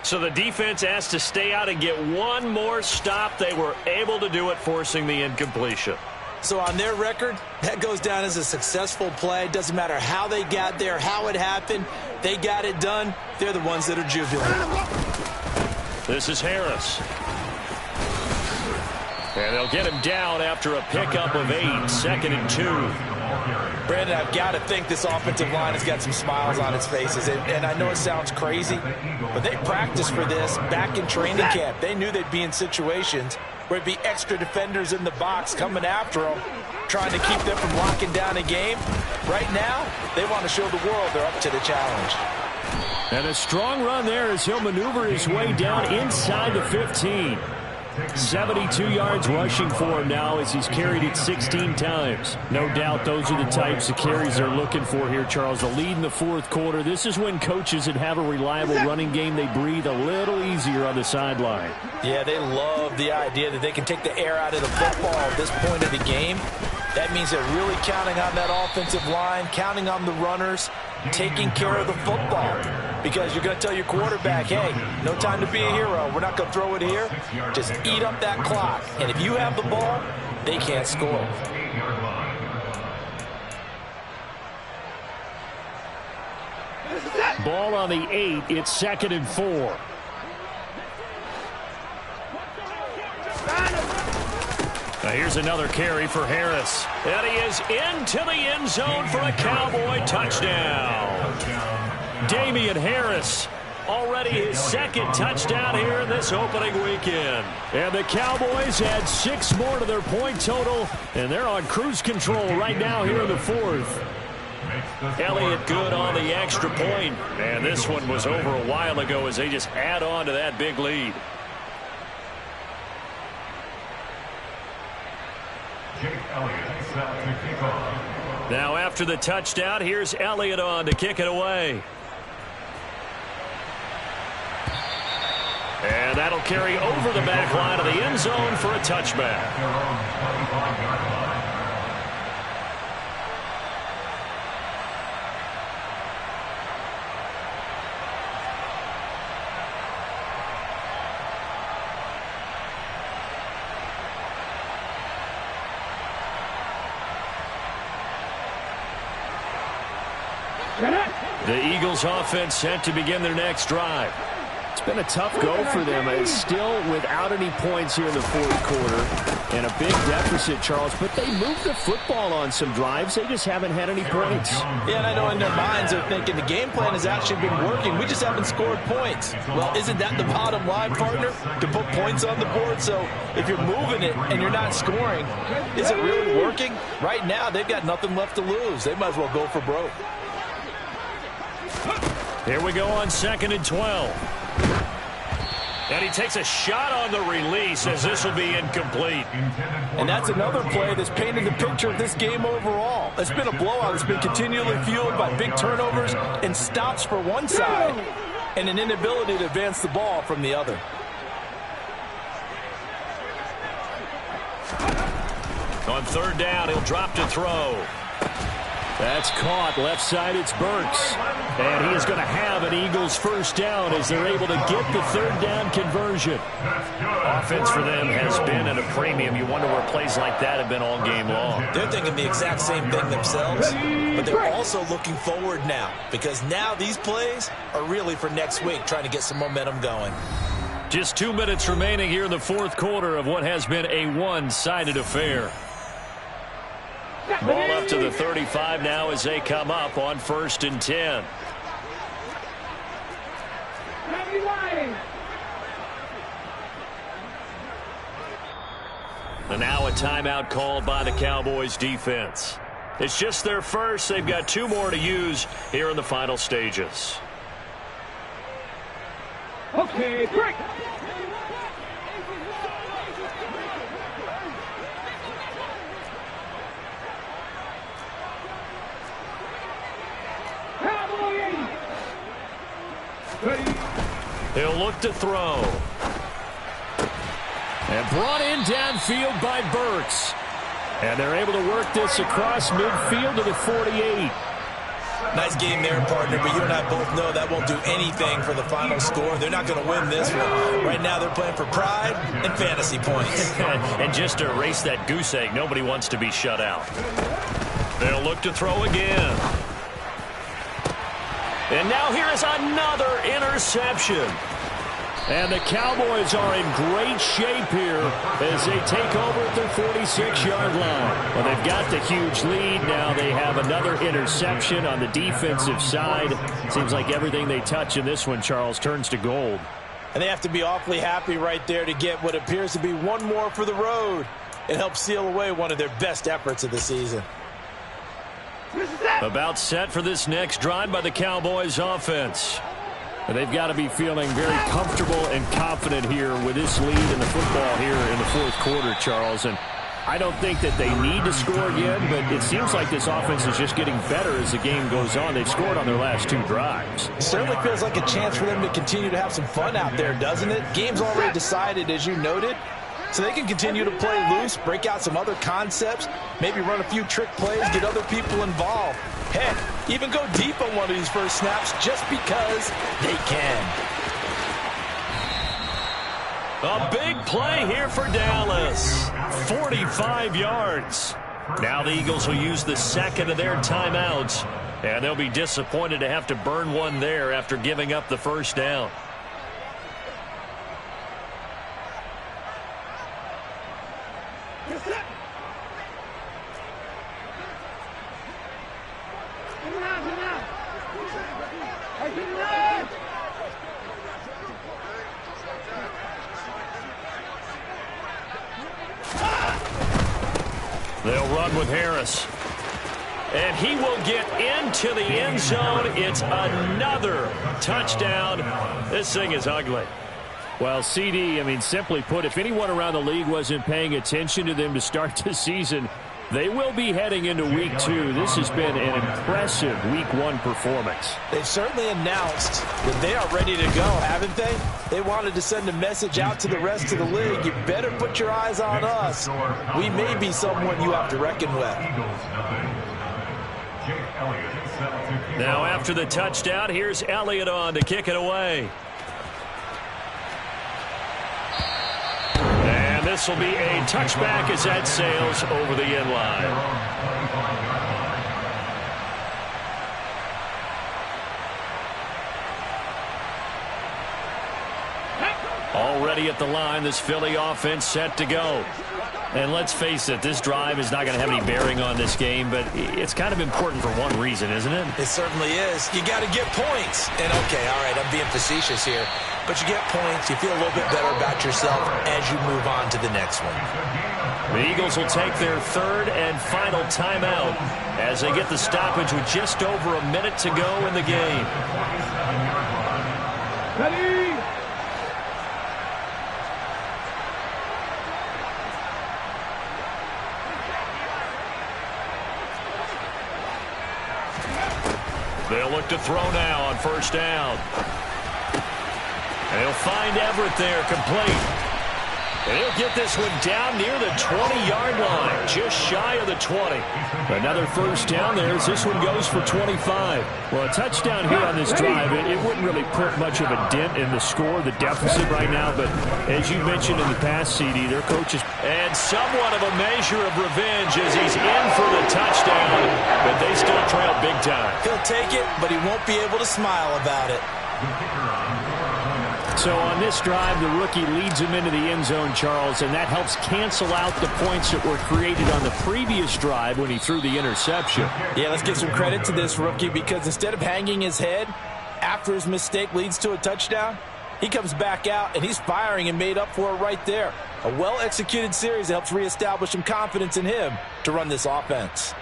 C: So the defense has to stay out and get one more stop. They were able to do it, forcing the incompletion.
D: So on their record, that goes down as a successful play. Doesn't matter how they got there, how it happened. They got it done. They're the ones that are jubilant.
C: This is Harris. And they'll get him down after a pickup of 8, 2nd and 2.
D: Brandon, I've got to think this offensive line has got some smiles on its faces. And I know it sounds crazy, but they practiced for this back in training camp. They knew they'd be in situations where it'd be extra defenders in the box coming after them, trying to keep them from locking down a game. Right now, they want to show the world they're up to the challenge.
C: And a strong run there as he'll maneuver his way down inside the 15. 72 yards rushing for him now as he's carried it 16 times. No doubt those are the types of carries they're looking for here, Charles. The lead in the 4th quarter. This is when coaches that have a reliable running game, they breathe a little easier on the sideline.
D: Yeah, they love the idea that they can take the air out of the football at this point of the game. That means they're really counting on that offensive line, counting on the runners, taking care of the football. Because you're going to tell your quarterback, hey, no time to be a hero. We're not going to throw it here. Just eat up that clock. And if you have the ball, they can't score.
C: Ball on the 8. It's 2nd and 4. Now here's another carry for Harris. And he is into the end zone for a Cowboy touchdown. Damian Harris, already his 2nd touchdown here in this opening weekend. And the Cowboys add 6 more to their point total, and they're on cruise control right now here in the 4th. Elliott good on the extra point, and this one was over a while ago as they just add on to that big lead. Now after the touchdown, here's Elliott on to kick it away. And that'll carry over the back line of the end zone for a touchback. The Eagles offense set to begin their next drive. It's been a tough go for them. It's still without any points here in the 4th quarter. And a big deficit, Charles. But they moved the football on some drives. They just haven't had any points.
D: Yeah, and I know in their minds they're thinking the game plan has actually been working. We just haven't scored points. Well, isn't that the bottom line, partner? To put points on the board. So if you're moving it and you're not scoring, is it really working? Right now, they've got nothing left to lose. They might as well go for broke.
C: Here we go on 2nd and 12. And he takes a shot on the release as this will be incomplete.
D: And that's another play that's painted the picture of this game overall. It's been a blowout. It's been continually fueled by big turnovers and stops for one side. and an inability to advance the ball from the other.
C: On third down, he'll drop to throw. That's caught. Left side, it's Burks. And he is going to have an Eagles first down as they're able to get the third down conversion. Offense for them has been at a premium. You wonder where plays like that have been all game long.
D: They're thinking the exact same thing themselves, but they're also looking forward now because now these plays are really for next week, trying to get some momentum going.
C: Just 2 minutes remaining here in the fourth quarter of what has been a one-sided affair. Ball up to the 35 now as they come up on 1st and 10. And now a timeout called by the Cowboys defense. It's just their first. They've got 2 more to use here in the final stages.
A: Okay, break.
C: He'll look to throw. And brought in downfield by Burks. And they're able to work this across midfield to the 48.
D: Nice game there, partner, but you and I both know that won't do anything for the final score. They're not going to win this one. Right now they're playing for pride and fantasy points.
C: And just to erase that goose egg, nobody wants to be shut out. They'll look to throw again. And now here is another interception. And the Cowboys are in great shape here as they take over at their 46-yard line. Well, they've got the huge lead. Now they have another interception on the defensive side. Seems like everything they touch in this one, Charles, turns to gold.
D: And they have to be awfully happy right there to get what appears to be one more for the road. It helps seal away one of their best efforts of the season.
C: About set for this next drive by the Cowboys offense. They've got to be feeling very comfortable and confident here with this lead in the football here in the fourth quarter, Charles. And I don't think that they need to score again, but it seems like this offense is just getting better as the game goes on. They've scored on their last 2 drives.
D: It certainly feels like a chance for them to continue to have some fun out there, doesn't it? Game's already decided, as you noted. So they can continue to play loose, break out some other concepts, maybe run a few trick plays, get other people involved. Heck, even go deep on one of these first snaps just because they can.
C: A big play here for Dallas. 45 yards. Now the Eagles will use the second of their timeouts, and they'll be disappointed to have to burn one there after giving up the first down. They'll run with Harris. And he will get into the end zone. It's another touchdown. This thing is ugly. Well, CD, I mean, simply put, if anyone around the league wasn't paying attention to them to start the season, they will be heading into week 2. This has been an impressive week 1 performance.
D: They've certainly announced that they are ready to go, haven't they? They wanted to send a message out to the rest of the league. You better put your eyes on us. We may be someone you have to reckon with.
C: Now after the touchdown, here's Elliott on to kick it away. And this will be a touchback as that sails over the end line. Already at the line, this Philly offense set to go. And let's face it, this drive is not going to have any bearing on this game, but it's kind of important for one reason, isn't it?
D: It certainly is. You got to get points. And okay, all right, I'm being facetious here. But you get points, you feel a little bit better about yourself as you move on to the next one.
C: The Eagles will take their third and final timeout as they get the stoppage with just over a minute to go in the game.
A: Ready?
C: They'll look to throw now on first down. And he'll find Everett there, complete. And he'll get this one down near the 20-yard line, just shy of the 20. Another first down there as this one goes for 25. Well, a touchdown here on this drive, it wouldn't really put much of a dent in the score, the deficit right now. But as you mentioned in the past, CD, their coaches. And somewhat of a measure of revenge as he's in for the touchdown. But they still trail big time.
D: He'll take it, but he won't be able to smile about it.
C: So on this drive, the rookie leads him into the end zone, Charles, and that helps cancel out the points that were created on the previous drive when he threw the interception.
D: Yeah, let's give some credit to this rookie because instead of hanging his head after his mistake leads to a touchdown, he comes back out and he's firing and made up for it right there. A well-executed series that helps reestablish some confidence in him to run this offense.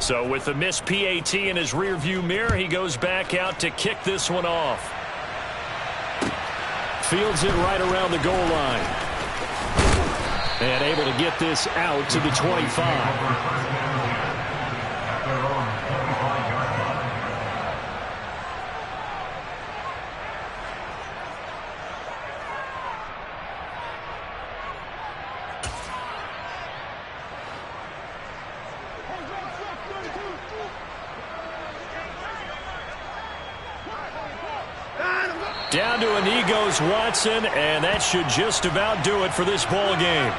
C: So with the missed PAT in his rearview mirror, he goes back out to kick this one off. Fields it right around the goal line. And able to get this out to the 25. Down to a knee goes Watson, and that should just about do it for this ball game.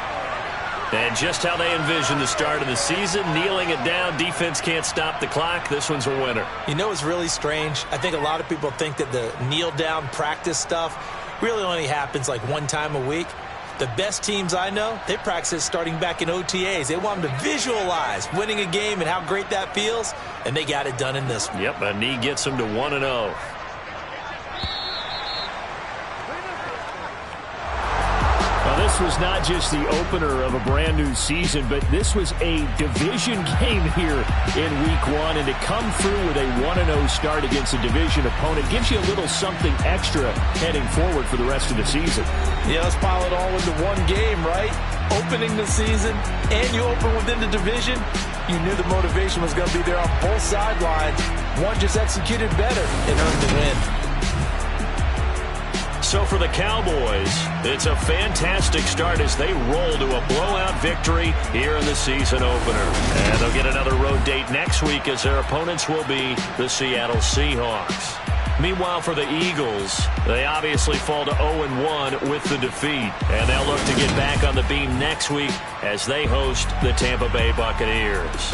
C: And just how they envision the start of the season, kneeling it down, defense can't stop the clock. This one's a winner.
D: You know what's really strange? I think a lot of people think that the kneel-down practice stuff really only happens like one time a week. The best teams I know, they practice it starting back in OTAs. They want them to visualize winning a game and how great that feels, and they got it done in this one.
C: Yep, a knee gets them to 1-0. This was not just the opener of a brand new season, but this was a division game here in week one. And to come through with a 1-0 start against a division opponent gives you a little something extra heading forward for the rest of the season.
D: Yeah, let's pile it all into one game, right? Opening the season, and you open within the division. You knew the motivation was going to be there on both sidelines. One just executed better and earned the win.
C: So for the Cowboys, it's a fantastic start as they roll to a blowout victory here in the season opener. And they'll get another road date next week as their opponents will be the Seattle Seahawks. Meanwhile, for the Eagles, they obviously fall to 0-1 with the defeat. And they'll look to get back on the beam next week as they host the Tampa Bay Buccaneers.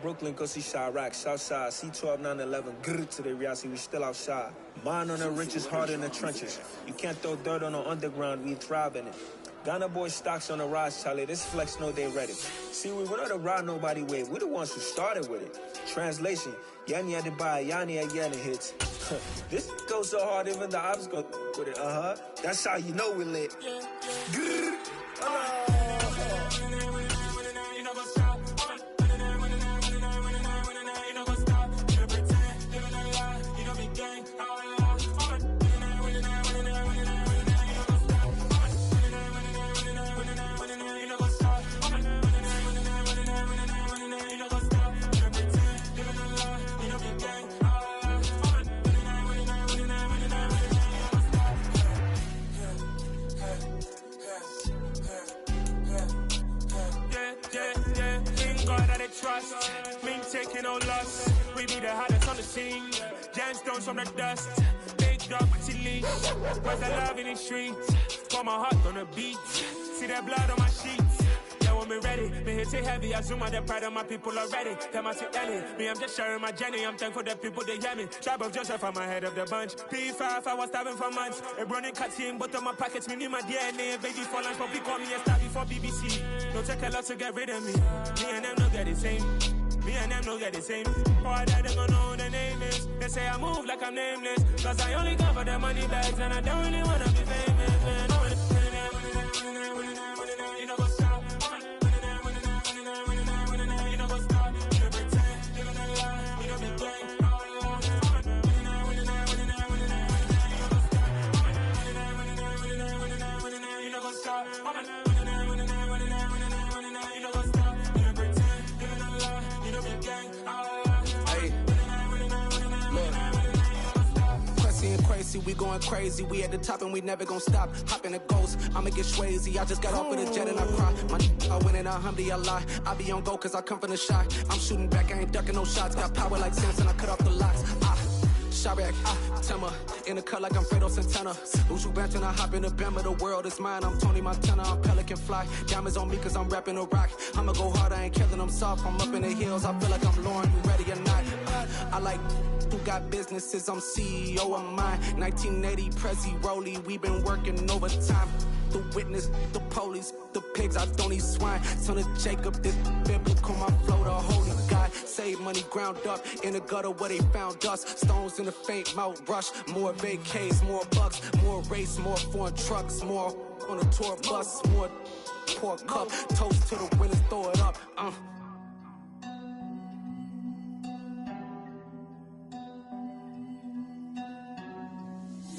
F: Brooklyn, go see Chirac, Southside, C12, 911, grrr to the Riasi, we still outside. Mine on the riches, hard in the trenches. You can't throw dirt on the underground, we thrive in it. Ghana boys stocks on the rise, Charlie, this flex know they ready. See, we're not a ride nobody wave, we're the ones who started with it. Translation, Yanni had to buy, Yanni had Yanni hits. This goes so hard, even the ops go with it, That's how you know we're lit. Grrr. sing. Gemstones from the dust. Big dog, chili. Where's the love in the streets? Pour my heart on the beat. See that blood on my sheets. Yeah, when me ready, me hit it heavy. I zoom out the pride of my people already. Tell my Ellie, me I'm just sharing my journey. I'm thankful that people they hear me. Tribe of Joseph, I'm ahead of the bunch. P5, I was starving for months. A running cut in both of my pockets. Me need my DNA, baby for lunch. But call me a star before BBC. Don't take a lot to get rid of me. Me and them don't get the same. Me and them don't get the same. All that they gonna know the name is. They say I move like I'm nameless. Cause I only cover the money bags and I don't really wanna be famous, man. You know what's up? You know what's up? You know pretend, you know the lie, you know the gang. You know what's up?
G: Crazy, we going crazy. We at the top and we never gonna stop. Hop in a ghost, I'ma get swayzy. I just got off with a jet and I cry. I win in a Humvee, I lie. I be on go cause I come from the shot. I'm shooting back, I ain't ducking no shots. Got power like Samson, I cut off the locks. Shabak, Timmer, in the cut like I'm Fredo Santana. Lose you bench and I hop in the Bama, the world is mine. I'm Tony Montana, I'm Pelican Fly. Diamonds on me cause I'm rapping a rock. I'ma go hard, I ain't killing them soft. I'm up in the hills, I feel like I'm Lauren, you ready or not? I like who got businesses, I'm CEO of mine. 1980 Prezi Rolly, we been working overtime. The witness, the police, the pigs, I don't eat swine. Son of Jacob, this biblical, my flow, the holy God. Save money ground up in the gutter where they found us. Stones in the faint mouth rush. More vacays, more bucks, more race, more foreign trucks, more on a tour bus, more pour cup. Toast to the winners, throw it up.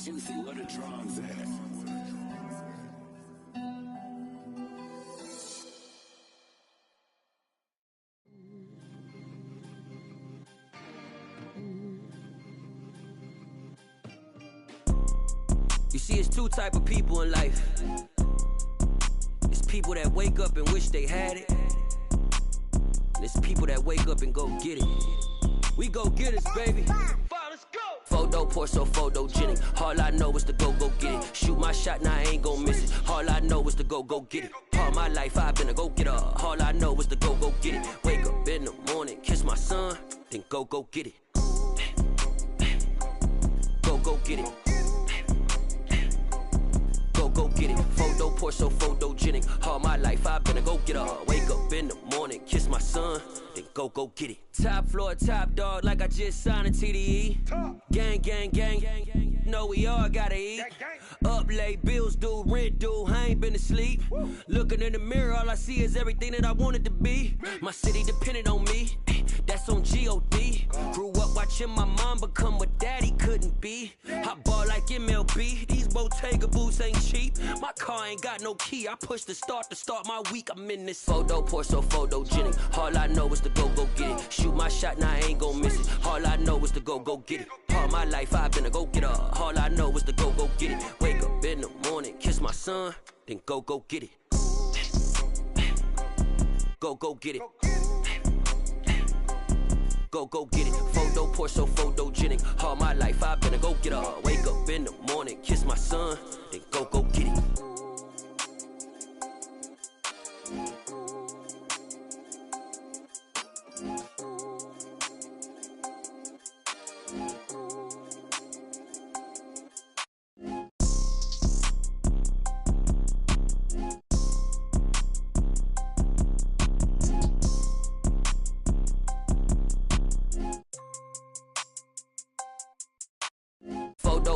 H: Juicy, what a drums at.
I: You see, it's two type of people in life. It's people that wake up and wish they had it. And it's people that wake up and go get it. We go get it, baby. Let's go. Photo pour so photogenic. All I know is to go get it. Shoot my shot, now I ain't gon' miss it. All I know is to go get it. All my life I've been a go-getter. All I know is to go get it. Wake up in the morning, kiss my son, then go get it. Go get it. Go get it. Photo pour so photogenic. All my life I've been a go-getter. Wake up in the morning, kiss my son, then go get it. Top floor, top dog, like I just signed a TDE. Gang. Know we all gotta eat. Up late, bills due, rent due, I ain't been asleep. Looking in the mirror, all I see is everything that I wanted to be. My city depended on me, that's on G.O.D. Grew up watching my mom become what daddy couldn't be. I ball like MLB, these Bottega boots ain't cheap. My car ain't got no key, I push the start to start my week. I'm in this photo pour so photogenic. All I know is to go get it. Shoot my shot, now I ain't gon' miss it. All I know is to go get it. All my life I've been a go-getter. All I know is to go get it. Wake up in the morning, kiss my son, then go get it. Go get it. Go get it. Photo pour so photogenic. All my life I've been a go-getter. Wake up in the morning, kiss my son, then go get it.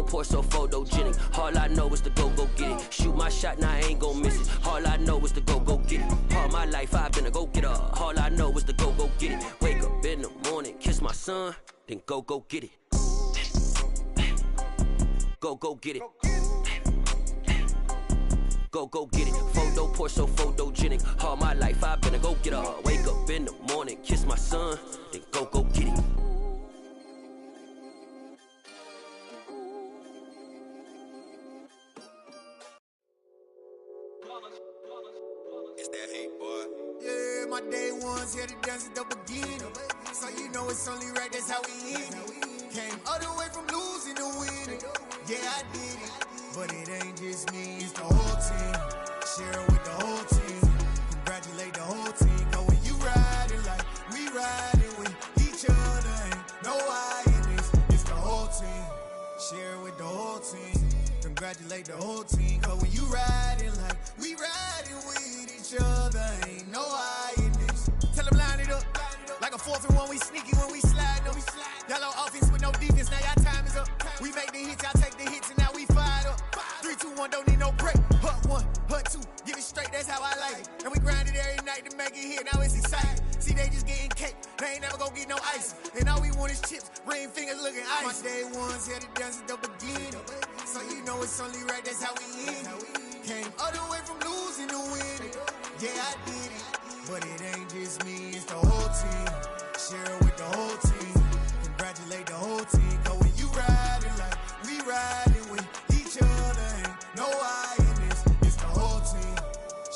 I: Pour so photogenic. All I know is to go get it. Shoot my shot, now I ain't gon' miss it. All I know is to go get it. All my life I've been a go-getter. All I know is to go get it. Wake up in the morning, kiss my son, then go get it. Go get it. Go get it. Photo pour so photogenic. All my life I've been a go-getter. Wake up in the morning, kiss my son, then go get it.
J: It's that hate, boy. Yeah, my day ones here to dance at the beginning. So you know it's only right, that's how we end it.
H: Came all the way from losing to winning. Yeah, I did it. But it ain't just me, it's the whole team. Share it with the whole team. Congratulate the whole team. Cause when you riding like we riding with each other, ain't no I in this. It's the whole team. Share it with the whole team. Congratulate the whole team. Cause when you riding like we riding with each other, ain't no I in this. Tell them line it up. Like a 4th and 1, we sneaky when we slide them. Yellow offense with no defense, now y'all time is up. We make the hits, y'all take the hits, and now we fired up. 3, 2, 1, don't need no break. Hut 1, hut 2, give it straight, that's how I like it. And we grind it every night to make it hit, now it's exciting. See, they just getting cake, they ain't never gonna get no ice. And all we want is chips, ring fingers looking ice. My day ones here to dance at the beginning. So you know it's only right, that's how we end. Came all the way from losing to winning. Yeah, I did it. But it ain't just me, it's the whole team. Share it with the whole team. Congratulate the whole team. Cause when you riding like we riding with each other, ain't no I in this. It's the whole team.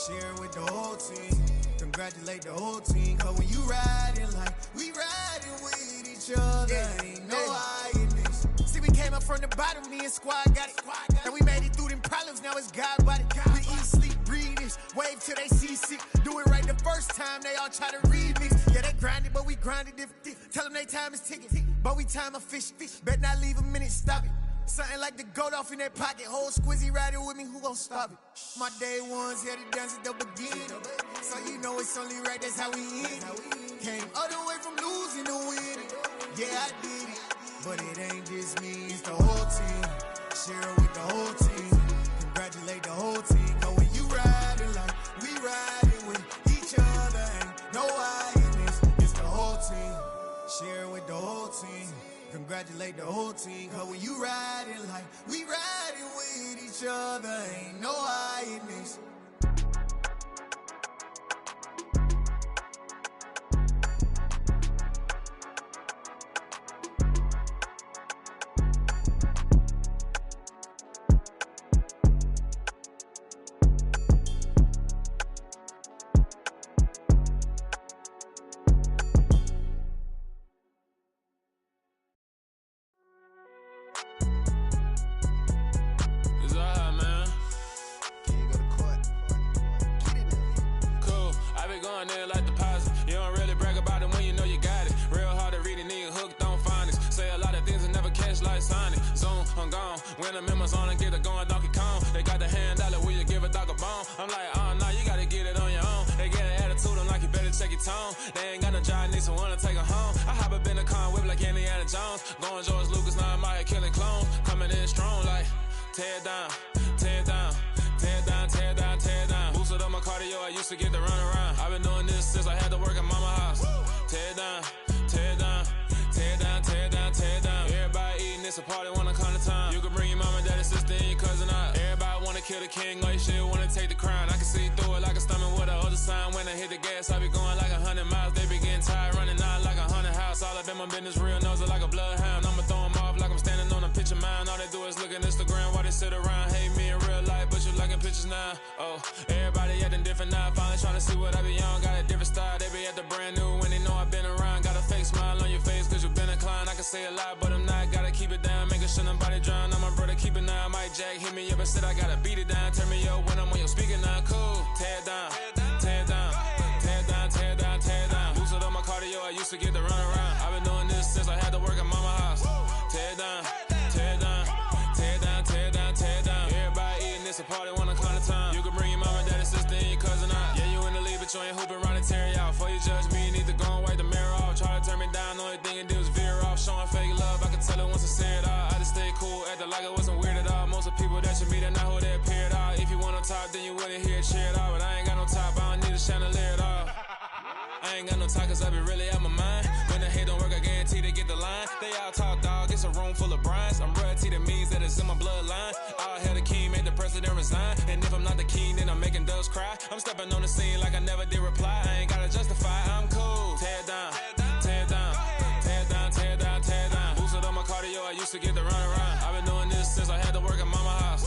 H: Share it with the whole team. Congratulate the whole team. Cause when you riding like we riding with each other, ain't no I in this. See, we came up from the bottom, me and squad got it. And we made it through them problems, now it's God body. We eat, sleep, breathe this, wave till they seasick. Do it right the first time, they all try to remix. Yeah, they grinded, but we grinded different. Tell them they time is ticking, but we time a fish. Bet not leave a minute, stop it. Something like the goat off in their pocket. Whole squizzy riding with me, who gon' stop it? My day ones here to dance at the beginning. So you know it's only right, that's how we end. Came all the way from losing to winning. Yeah, I did it. But it ain't just me, it's the whole team. Share it with the whole team. Congratulate the whole team. Cause when you riding like we riding with each other, ain't no I in this. It's the whole team. Share it with the whole team. Congratulate the whole team. Cause when you riding like we riding with each other, ain't no I in this.
K: When I'm in my zone and get it going Donkey Kong. They got the hand dollar, will you give a dog a bone? I'm like, oh no, you gotta get it on your own. They get an attitude, I'm like, you better check your tone. They ain't got no job, need someone to take her home. I hop up in the car, whip like Indiana Jones. Going George Lucas, now I'm out here killing clones. Coming in strong like, tear down, tear down, tear down, tear down, tear down. Boosted up my cardio, I used to get to run around. I've been doing this since I had to work at mama house. Tear down, tear down, tear down, tear down, tear down. Everybody eating, it's a party, wanna come to time. You can bring your mama, daddy, sister, and your cousin out. Everybody wanna kill the king, or you shit wanna take the crown. I can see through it like a stomach with a other sign. When I hit the gas, I be going like 100 miles. They be getting tired, running out like 100 house. All up in my business, real nose like a bloodhound. I'ma throw them off like I'm standing on a picture mine. All they do is look at Instagram while they sit around. Hate me in real life, but you liking pictures now. Oh, everybody acting different now. Finally trying to see what I be on. Got a different style, they be at the brand new when they know I've been around. Got a fake smile on your face cause you been inclined. I can say a lot, but I'm not. Gotta keep it down, making sure nobody drown. I'm my brother, keep it now. Mike Jack hit me up and said I gotta beat it down. Turn me up when I'm on your speaker now. Cool, tear down, tear down, tear down, tear down, tear down. Boosted up my cardio, I used to get to run around. I've been doing this since I had to work at mama house. Tear down, tear down, tear down, tear down, tear down. Everybody eating, it's a party, wanna come to time. You can bring your mama, daddy, sister, and your cousin out. Yeah, you in the lead, but you ain't hooping, running, tear out. Before you judge me, you need to go and wipe the mirror off. Try to turn me down, the only thing you did was veer off. Showing fake love, I can tell it once I say it all. I just stay cool, acting like it wasn't weird at all. Most of the people that you meet are not who they appear at all. If you want on top, then you wouldn't hear it cheer at all. But I ain't got no top, I don't need a chandelier at all. I ain't got no talk cause I be really out my mind. When the hate don't work, I guarantee they get the line. They all talk dog, it's a room full of brinds. I'm royalty, that means that it's in my bloodline. All hell the king, made the president resign. And if I'm not the king, then I'm making doves cry. I'm stepping on the scene like I never did reply. I ain't gotta justify, I'm cool. Tear down, tear down, tear down, tear down, tear down. Boosted up my cardio, I used to get to run around. I've been doing this since I had to work at mama house.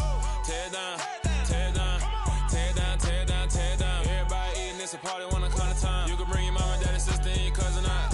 K: Tear down, tear down, tear down, tear down, tear down. Everybody eating, it's a party, wanna come to time. You can bring your mama, daddy, sister, and your cousin out.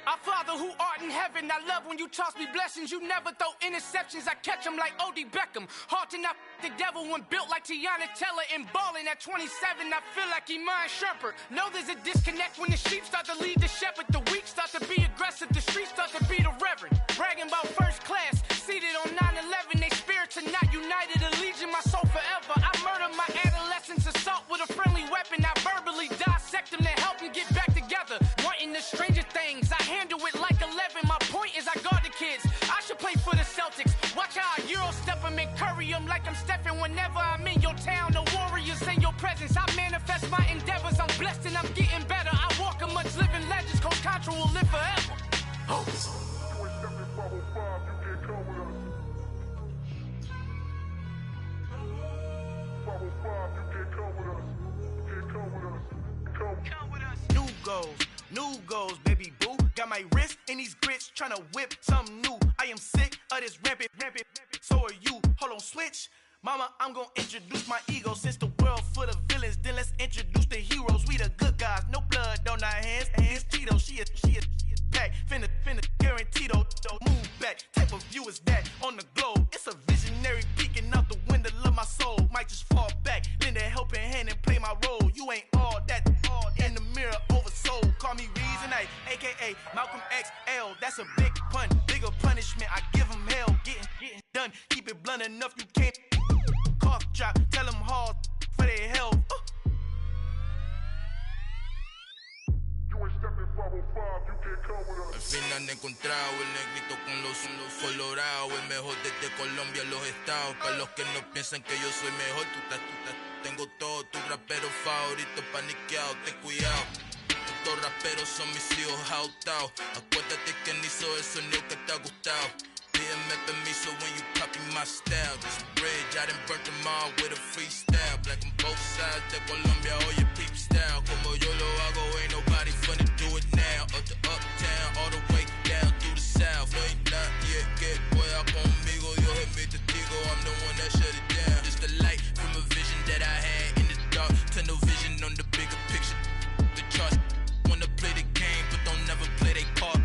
G: Our Father who art in heaven, I love when you toss me blessings. You never throw interceptions, I catch them like O.D. Beckham. Hard to not the devil when built like Tiana Teller and balling at 27. I feel like Iman Shumpert. Know there's a disconnect when the sheep start to lead the shepherd. The weak start to be aggressive, the streets start to be the reverend. Bragging about first class, seated on 9/11. They spirits are not united, a legion, my soul forever. I murder my adolescence, assault with a friendly weapon. I verbally dissect them to help them get back together. Wanting the stranger things, I handle it like 11. My point is I guard the kids. I should play for the Celtics. Watch how I Euro step them and curry them like I'm Stephen. Whenever I'm in your town, the Warriors in your presence. I manifest my endeavors. I'm blessed and I'm getting better. I walk amongst living legends. Coach Contra will live forever. Oh. New goals, baby boo. Got my wrist in these grits, tryna whip something new. I am sick of this rampant. So are you. Hold on, switch. Mama, I'm gonna introduce my ego. Since the world full of villains, then let's introduce the heroes. We the good guys, no blood on our hands. Hands Tito, she is pack. Finna, guaranteed. Move back. Type of view is that on the globe? It's a visionary peeking out the window of my soul. Might just fall back, lend a helping hand and play my role. You ain't all that. In the mirror, oversold. Call me Reason A, aka Malcolm XL. That's a big pun, bigger punishment. I give him hell, getting done. Keep it blunt enough, you can't. Cough drop, tell them hard for their health.
L: Al fin han encontrado el negrito con los colorados, el mejor desde Colombia, los estados. Para los que no piensan que yo soy mejor, tengo todo, tu rapero favorito paniqueado, ten cuidado. Estos raperos son mis hijos adoptados. Acuérdate que ni hizo el sonido que te ha gustado. Pídeme permiso when you copy my style. This bridge, I done burnt them all with a freestyle. Black on both sides de Colombia, oye peep style. Como yo lo hago, ain't nobody finna do it now. Up to uptown, all the way down through the south. No hay nadie que pueda conmigo, Dios es mi testigo. I'm the one that shut it down. Just the light from a vision that I had in the dark. Tunnel vision on the bigger picture. The charts wanna play the game, but don't never play their part.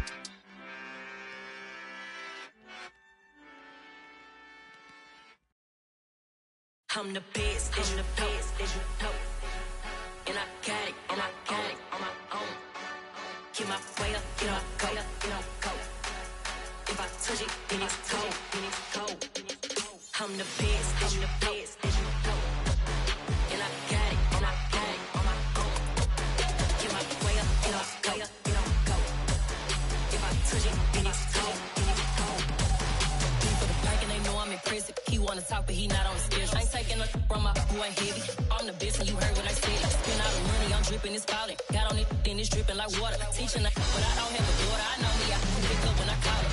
M: I'm the best, I'm the best, and I got it, on my own. Get my way up, get my go. If I touch it, then it's cold. I'm the best, and I got it, on my own. Get my way up, get my go. If I touch it, then it's cold. For the bank and they know I'm in prison. He wanna talk, but he not on the schedule. I ain't taking no from my boy heavy. I'm the best and you heard what I said. Spend all the money, I'm dripping, it's falling. Got on it, then it's dripping like water. Teaching but I don't have a daughter. I know me, I can pick up when I call her.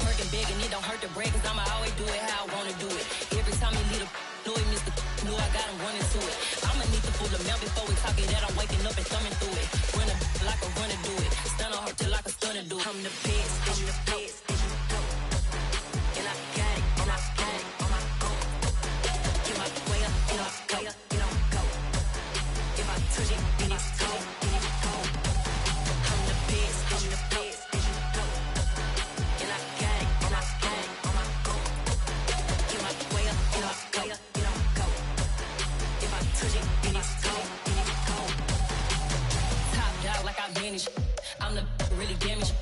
M: Working big and it don't hurt to break, cause I'ma always do it how I wanna do it. Every time he lead a know he missed the know I got him running to it. I'ma need to pull the mouth before we talk it that I'm waking up and thumbing through it. Run like a runner do it. Stun on her till like a stunner do it. I'm the best, and I got it, on my own. Get my way up, get my go. If I touch it, then it's cold. I'm the best, and I got it, on my own. Get my way up, get my go. If I touch it, then it's cold. Top dog like I manage. I'm the really damaged.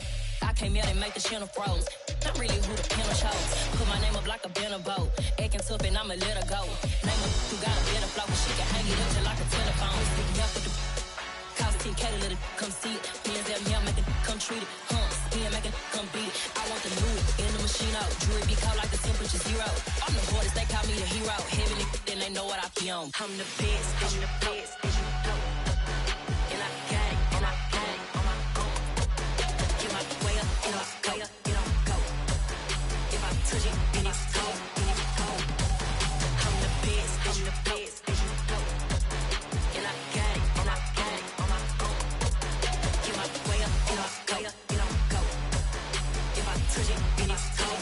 M: I came out and make the channel froze. I'm really who the piano chose. Put my name up like a banner boat. Acting tough and I'ma let her go. Name her who got a better flow. She can hang it up just like a telephone. Stick me up with the cost 10K to let it come see it. Hands out me, I make it come treat it. Spin, make it come beat it. I want the new in the machine out. Jewelry be cold like the temperature 0. I'm the hardest, they call me the hero. Heavy then they know what I be on. I'm the best, and I got it, on my own. Get my way up, get my go. If I touch it, then it's cold. I'm the best, and I got it, on my own. Get my way up, get my go. If I touch it, then it's cold.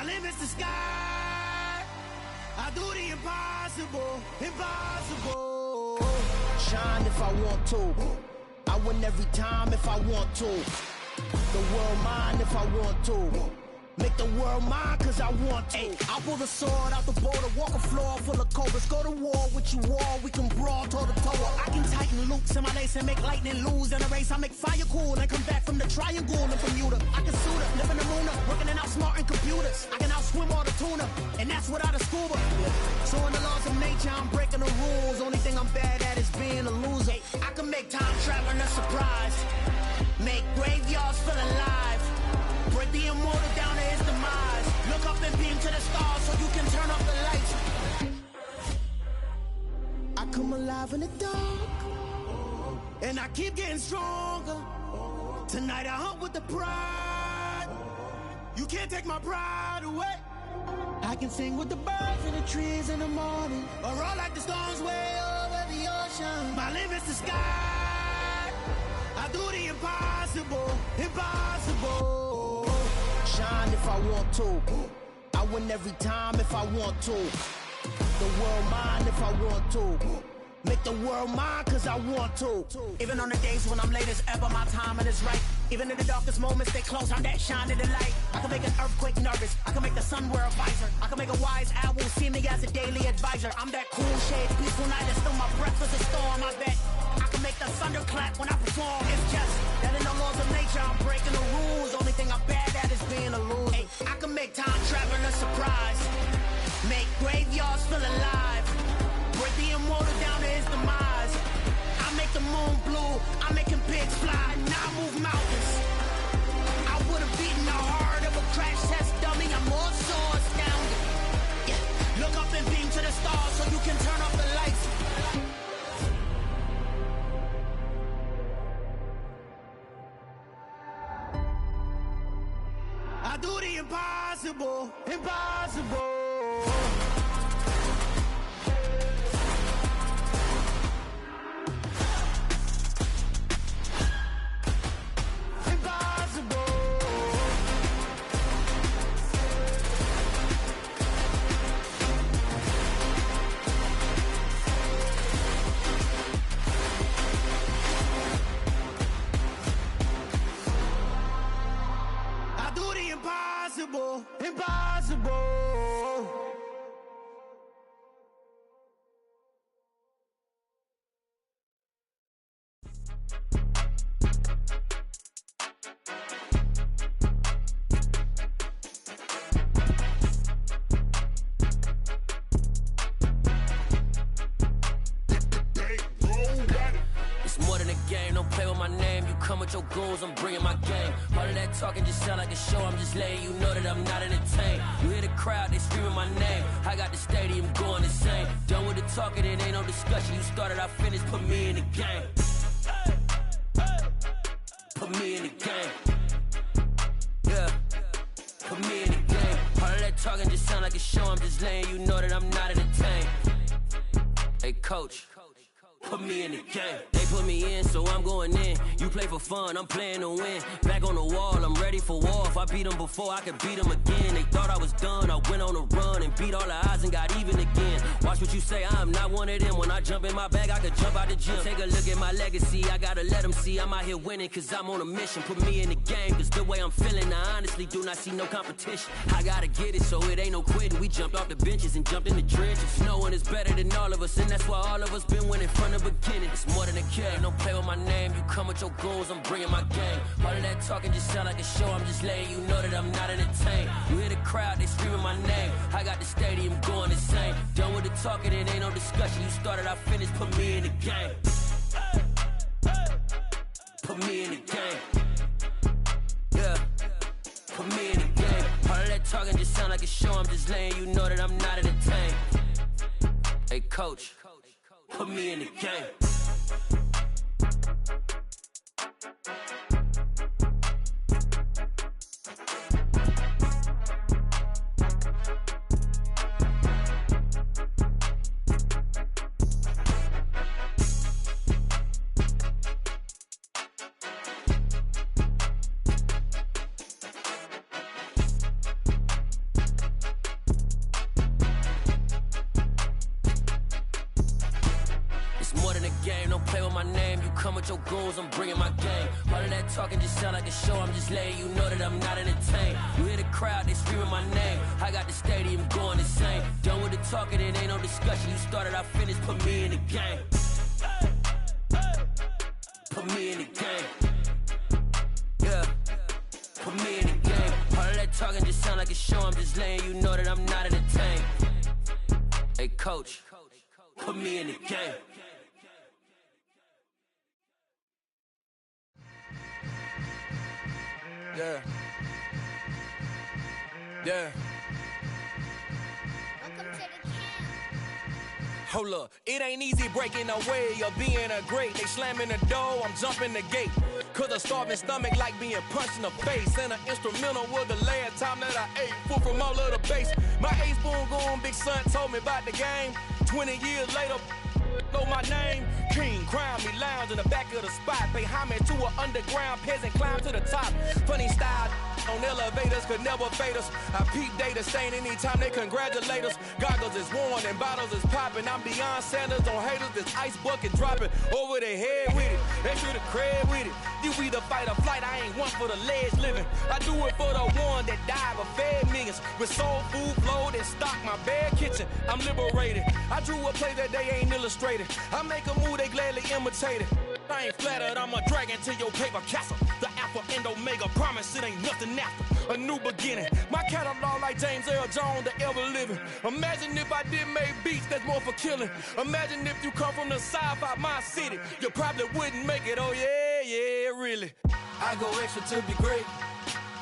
H: My limit's the sky. I do the impossible, impossible. Shine if I want to. I win every time if I want to. The world mine if I want to. Make the world mine cause I want to. Ay, I'll pull the sword out the border, walk a floor full of cobras. Go to war with you all, we can brawl toe to toe. I can tighten loops in my lace and make lightning lose in a race. I make fire cool and come back from the triangle in Bermuda. I can suit up, live in the moon up, working and outsmarting computers. I can outswim all the tuna, and that's without a scuba. So in the laws of nature, I'm breaking the rules. Only thing I'm bad at is being a loser. I can make time traveling a surprise, make graveyards feel alive. Break the immortal down to his demise. Look up and beam to the stars so you can turn off the lights. I come alive in the dark, and I keep getting stronger. Tonight I hunt with the pride. You can't take my pride away. I can sing with the birds and the trees in the morning, or roll like the storms way over the ocean. My limit's the sky. I do the impossible, impossible. Shine if I want to. I win every time if I want to. The world mine if I want to. Make the world mine cause I want to. Even on the days when I'm late as ever, my timing is right. Even in the darkest moments, stay close, I'm that shine in the light. I can make an earthquake nervous, I can make the sun wear a visor. I can make a wise owl see me as a daily advisor. I'm that cool shade, peaceful night, and still my breath is a storm, I bet. I can make the thunder clap when I perform. It's just that in the laws of nature, I'm breaking the rules. Only thing I'm bad at is being a loser. Ay, I can make time traveling a surprise, make graveyards feel alive. Break the immortal down to his demise. I make the moon blue, I'm making pigs fly. Now I move mountains. I would have beaten the heart of a crash test dummy. I'm more so astounded. Yeah. Look up and beam to the stars so you can turn off the lights. I do the impossible, impossible. Impossible, impossible.
I: It's more than a game, don't play with my name. You come with your goons, I'm bringing my game. All of that talking just sound like a show, I'm just letting you know that I'm not entertained. You hear the crowd, they screaming my name. I got the stadium going insane. Done with the talking, it ain't no discussion. You started, I finished, put me in the game. Put me in the game. Yeah, put me in the game. All of that talking just sound like a show, I'm just letting you know that I'm not entertained. Hey coach, put me in the game. They put me in, so I'm going in. You play for fun, I'm playing to win. Back on the wall, I'm ready for war. If I beat them before, I could beat them again. They thought I was done, I went on a run and beat all the odds and got even again. Watch what you say, I'm not one of them. When I jump in my bag, I could jump out the gym. Take a look at my legacy, I gotta let them see I'm out here winning, cause I'm on a mission. Put me in the game, cause the way I'm feeling, I honestly do not see no competition. I gotta get it, so it ain't no quitting. We jumped off the benches and jumped in the trenches. No one is better than all of us, and that's why all of us been winning from the beginning. It's more than a game, don't play with my name. You come with your goons, I'm bringing my game. All of that talking just sound like a show, I'm just letting you know that I'm not entertained. You hear the crowd, they screaming my name. I got the stadium going insane. Done with the talking, it ain't no discussion. You started, I finished, put me in the game. Put me in the game. Yeah, put me in the game. All of that talking just sound like a show, I'm just letting you know that I'm not entertained. Hey coach, put me in the game. my name. You come with your goons, I'm bringing my game. All of that talking just sound like a show. I'm just letting you know that I'm not entertained. You hear the crowd, they screaming my name. I got the stadium going insane. Done with the talking, it ain't no discussion. You started, I finished, put me in the game. Put me in the game. Yeah. Put me in the game. All of that talking just sound like a show. I'm just letting you know that I'm not entertained. Hey, coach, put me in the game.
D: Yeah. Yeah. Hold up, it ain't easy breaking away or being a great. They slamming the door, I'm jumping the gate. Cause a starving stomach like being punched in the face. And an instrumental was the last time that I ate. Full from all of the bass. My ace boom going, big son told me about the game. 20 years later, know my name. King, crown me, lounge in the back of the spot. Pay homage to an underground peasant, climb to the top. Funny style on elevators could never fade us. I peep data stain anytime they congratulate us. Goggles is worn and bottles is popping. I'm beyond Sanders on haters, this ice bucket dropping over their head with it. They should have cred with it. You either fight or flight, I ain't one for the ledge living. I do it for the one that died but fed millions. With soul food flowed and stocked my bare kitchen. I'm liberated. I drew a play that they ain't illustrated. I make a move, they gladly imitate it. I ain't flattered, I'm a dragon to your paper castle. The Alpha and Omega, promise it ain't nothing after. A new beginning. My catalog like James Earl Jones, the ever living. Imagine if I did make beats that's more for killing. Imagine if you come from the south out my city. You probably wouldn't make it, oh yeah, yeah, really. I go extra to be great.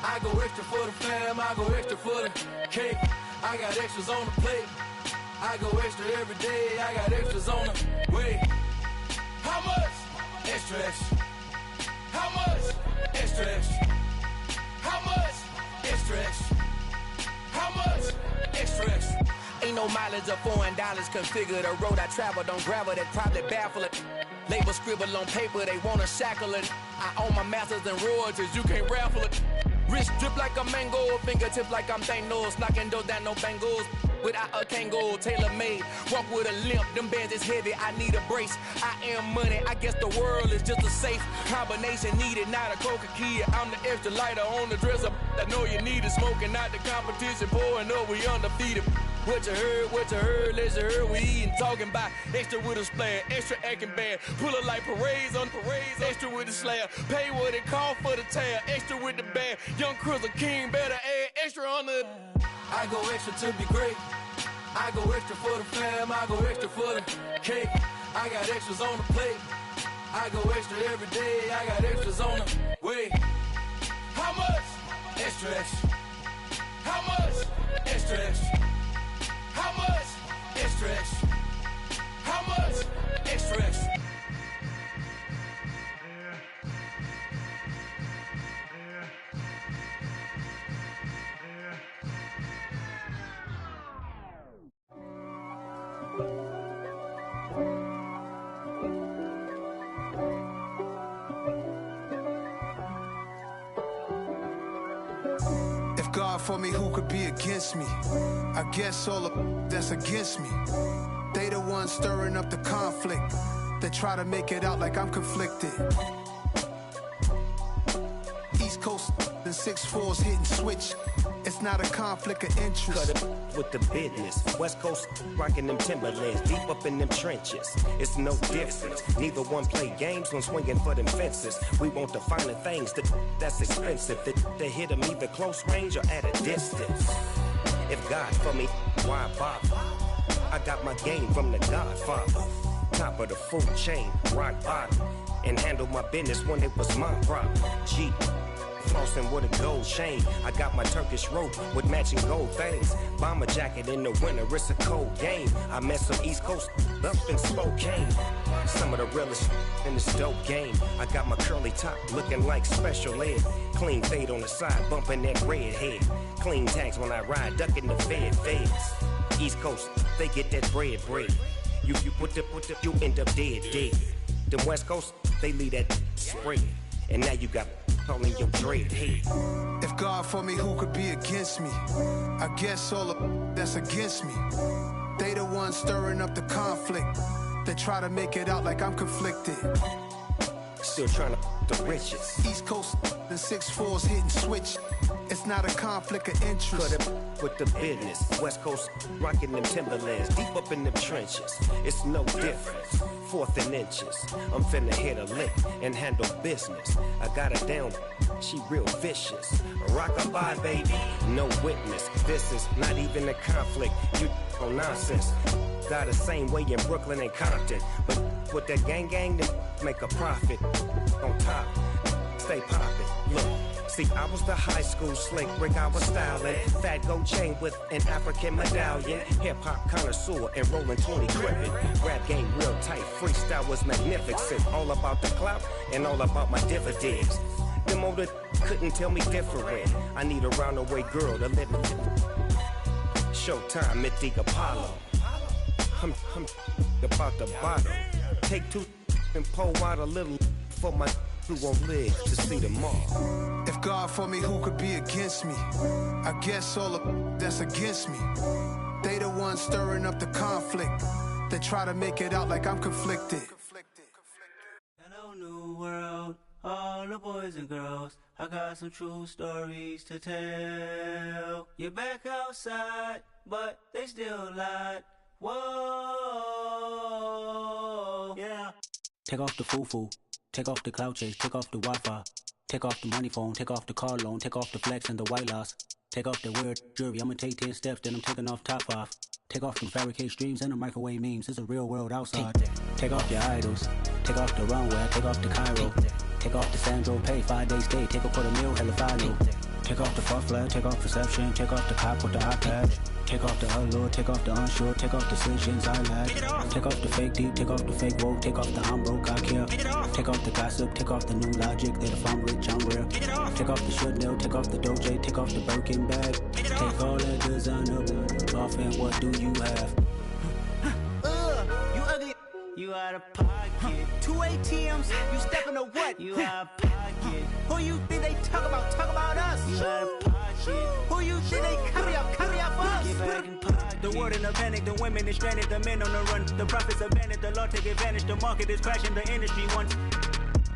D: I go extra for the fam, I go extra for the cake. I got extras on the plate. I go extra every day, I got extras on the way. How much? Extra, extra. How much? Extra, extra. How much? Extra, extra. How much? Extra, extra. Ain't no mileage of $4 configure the road I travel. Don't gravel that probably baffle it. Label scribble on paper, they wanna shackle it. I own my masters and royalties, you can't raffle it. Wrist drip like a mango, fingertips like I'm Thanos. Knocking those down, no bangles. Without a Kango, tailor-made. Walk with a limp, them bands is heavy, I need a brace. I am money, I guess the world is just a safe combination needed, not a coca key. I'm the extra lighter on the dresser. I know you need it, smoking out the competition, pouring up, we undefeated. What you heard, let's heard, we eating, talking about extra with a splash, extra acting bad. Pull it like parades on parades, extra with the slab. Pay what it cost for the tab, extra with the bag. Young Cruiser King, better add extra on the. I go extra to be great. I go extra for the fam, I go extra for the cake. I got extras on the plate. I go extra every day, I got extras on the way. How much? Extra, extra. How much? Extra, extra. How much? Extra, extra. How much? Extra, extra.
N: God for me, who could be against me? I guess all of that's against me. They the ones stirring up the conflict. They try to make it out like I'm conflicted. East Coast and 6'4's hitting switch. It's not a conflict of interest.
O: Cut it with the business. West Coast rocking them Timberlands, deep up in them trenches. It's no difference. Neither one play games when swinging for them fences. We want the finer things that's expensive. That hit them either close range or at a distance. If God for me, why bother? I got my game from the Godfather. Top of the food chain, rock bottom. And handle my business when it was my problem. G. Flossing with a gold chain. I got my Turkish rope with matching gold things. Bomber jacket in the winter, it's a cold game. I met some East Coast up in Spokane. Some of the realest in this dope game. I got my curly top looking like special ed. Clean fade on the side, bumping that red head. Clean tags when I ride, ducking the feds. East Coast, they get that bread. You put the, you end up dead. Them West Coast, they leave that spread. And now you got calling your dread head.
N: If God for me, who could be against me? I guess all of that's against me. They the ones stirring up the conflict. They try to make it out like I'm conflicted.
O: Still trying to the riches.
N: East Coast and 6'4s hitting switch. It's not a conflict of interest.
O: Cut up with the business. West Coast rocking them Timberlands. Deep up in them trenches. It's no difference. 4th and inches. I'm finna hit a lick and handle business. I got her down. She real vicious. Rock-a-bye, baby. No witness. This is not even a conflict. You on nonsense. Got the same way in Brooklyn and Compton. But with that gang, then make a profit. On top, stay poppin'. Look, see, I was the high school slick Rick, I was styling. Fat gold chain with an African medallion. Hip-hop connoisseur and rolling 20 gripping. Rap game real tight, freestyle was magnificent. All about the clout and all about my dividends. Them older couldn't tell me different. I need a roundaway girl to live in. Showtime, Mythic Apollo. I'm about the bottle. Take 2 and pour out a little for my who won't live to see tomorrow.
N: If God for me, who could be against me? I guess all of that's against me. They the ones stirring up the conflict. They try to make it out like I'm conflicted.
A: Hello, new world, all the boys and girls. I got some true stories to tell. You're back outside, but they still lied. Whoa, yeah. Take off the foo-foo. Take off the cloud chase, take off the Wi-Fi. Take off the money phone, take off the car loan, take off the flex and the white loss. Take off the weird jewelry, I'ma take 10 steps, then I'm taking off top 5. Take off them fabricated streams and the microwave memes, it's a real world outside. Take off your idols, take off the runway, take off the Cairo. Take off the Sandro pay, 5-day stay, take a $250,000, hella final. Take off the far flag, take off perception, take off the cop with the iPad. Take off the allure, take off the unsure, take off decisions I lack. Take off the fake deep, take off the fake woke, take off the I'm broke, I care. Take off the gossip, take off the new logic, that if I'm rich, I'm rare. Take off the Chanel, take off the Doja, take off the Birkin bag. Take all that designer off and what do you have? You ugly. You out of pocket. 2 ATMs, you stepping to what? You out of pocket. Who you think they talk about? Talk about us. You out of pocket. Who you think they carry up us? Get back in pocket. The world in a panic, the women is stranded, the men on the run. The profits abandoned, the law take advantage. The market is crashing, the industry wants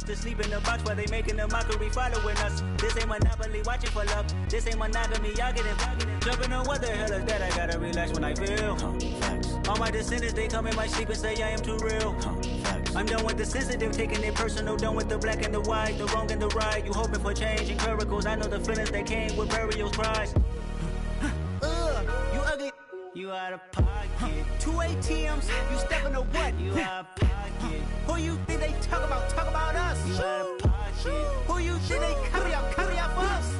A: to sleep in the box while they making a mockery following us. This ain't Monopoly, watching for love. This ain't monogamy, y'all get it. Jumping on what the hell is that? I gotta relax when I feel. All my descendants, they come in my sleep and say I am too real. I'm done with the sensitive, taking it personal. Done with the black and the white, the wrong and the right. You hoping for change and miracles. I know the feelings that came with burials, cries. You ugly. You out of pocket. 2 ATMs, you stepping to what? You out of pocket. Who you think they talk about? Talk about us. You out of pocket. Who you think they carry up us?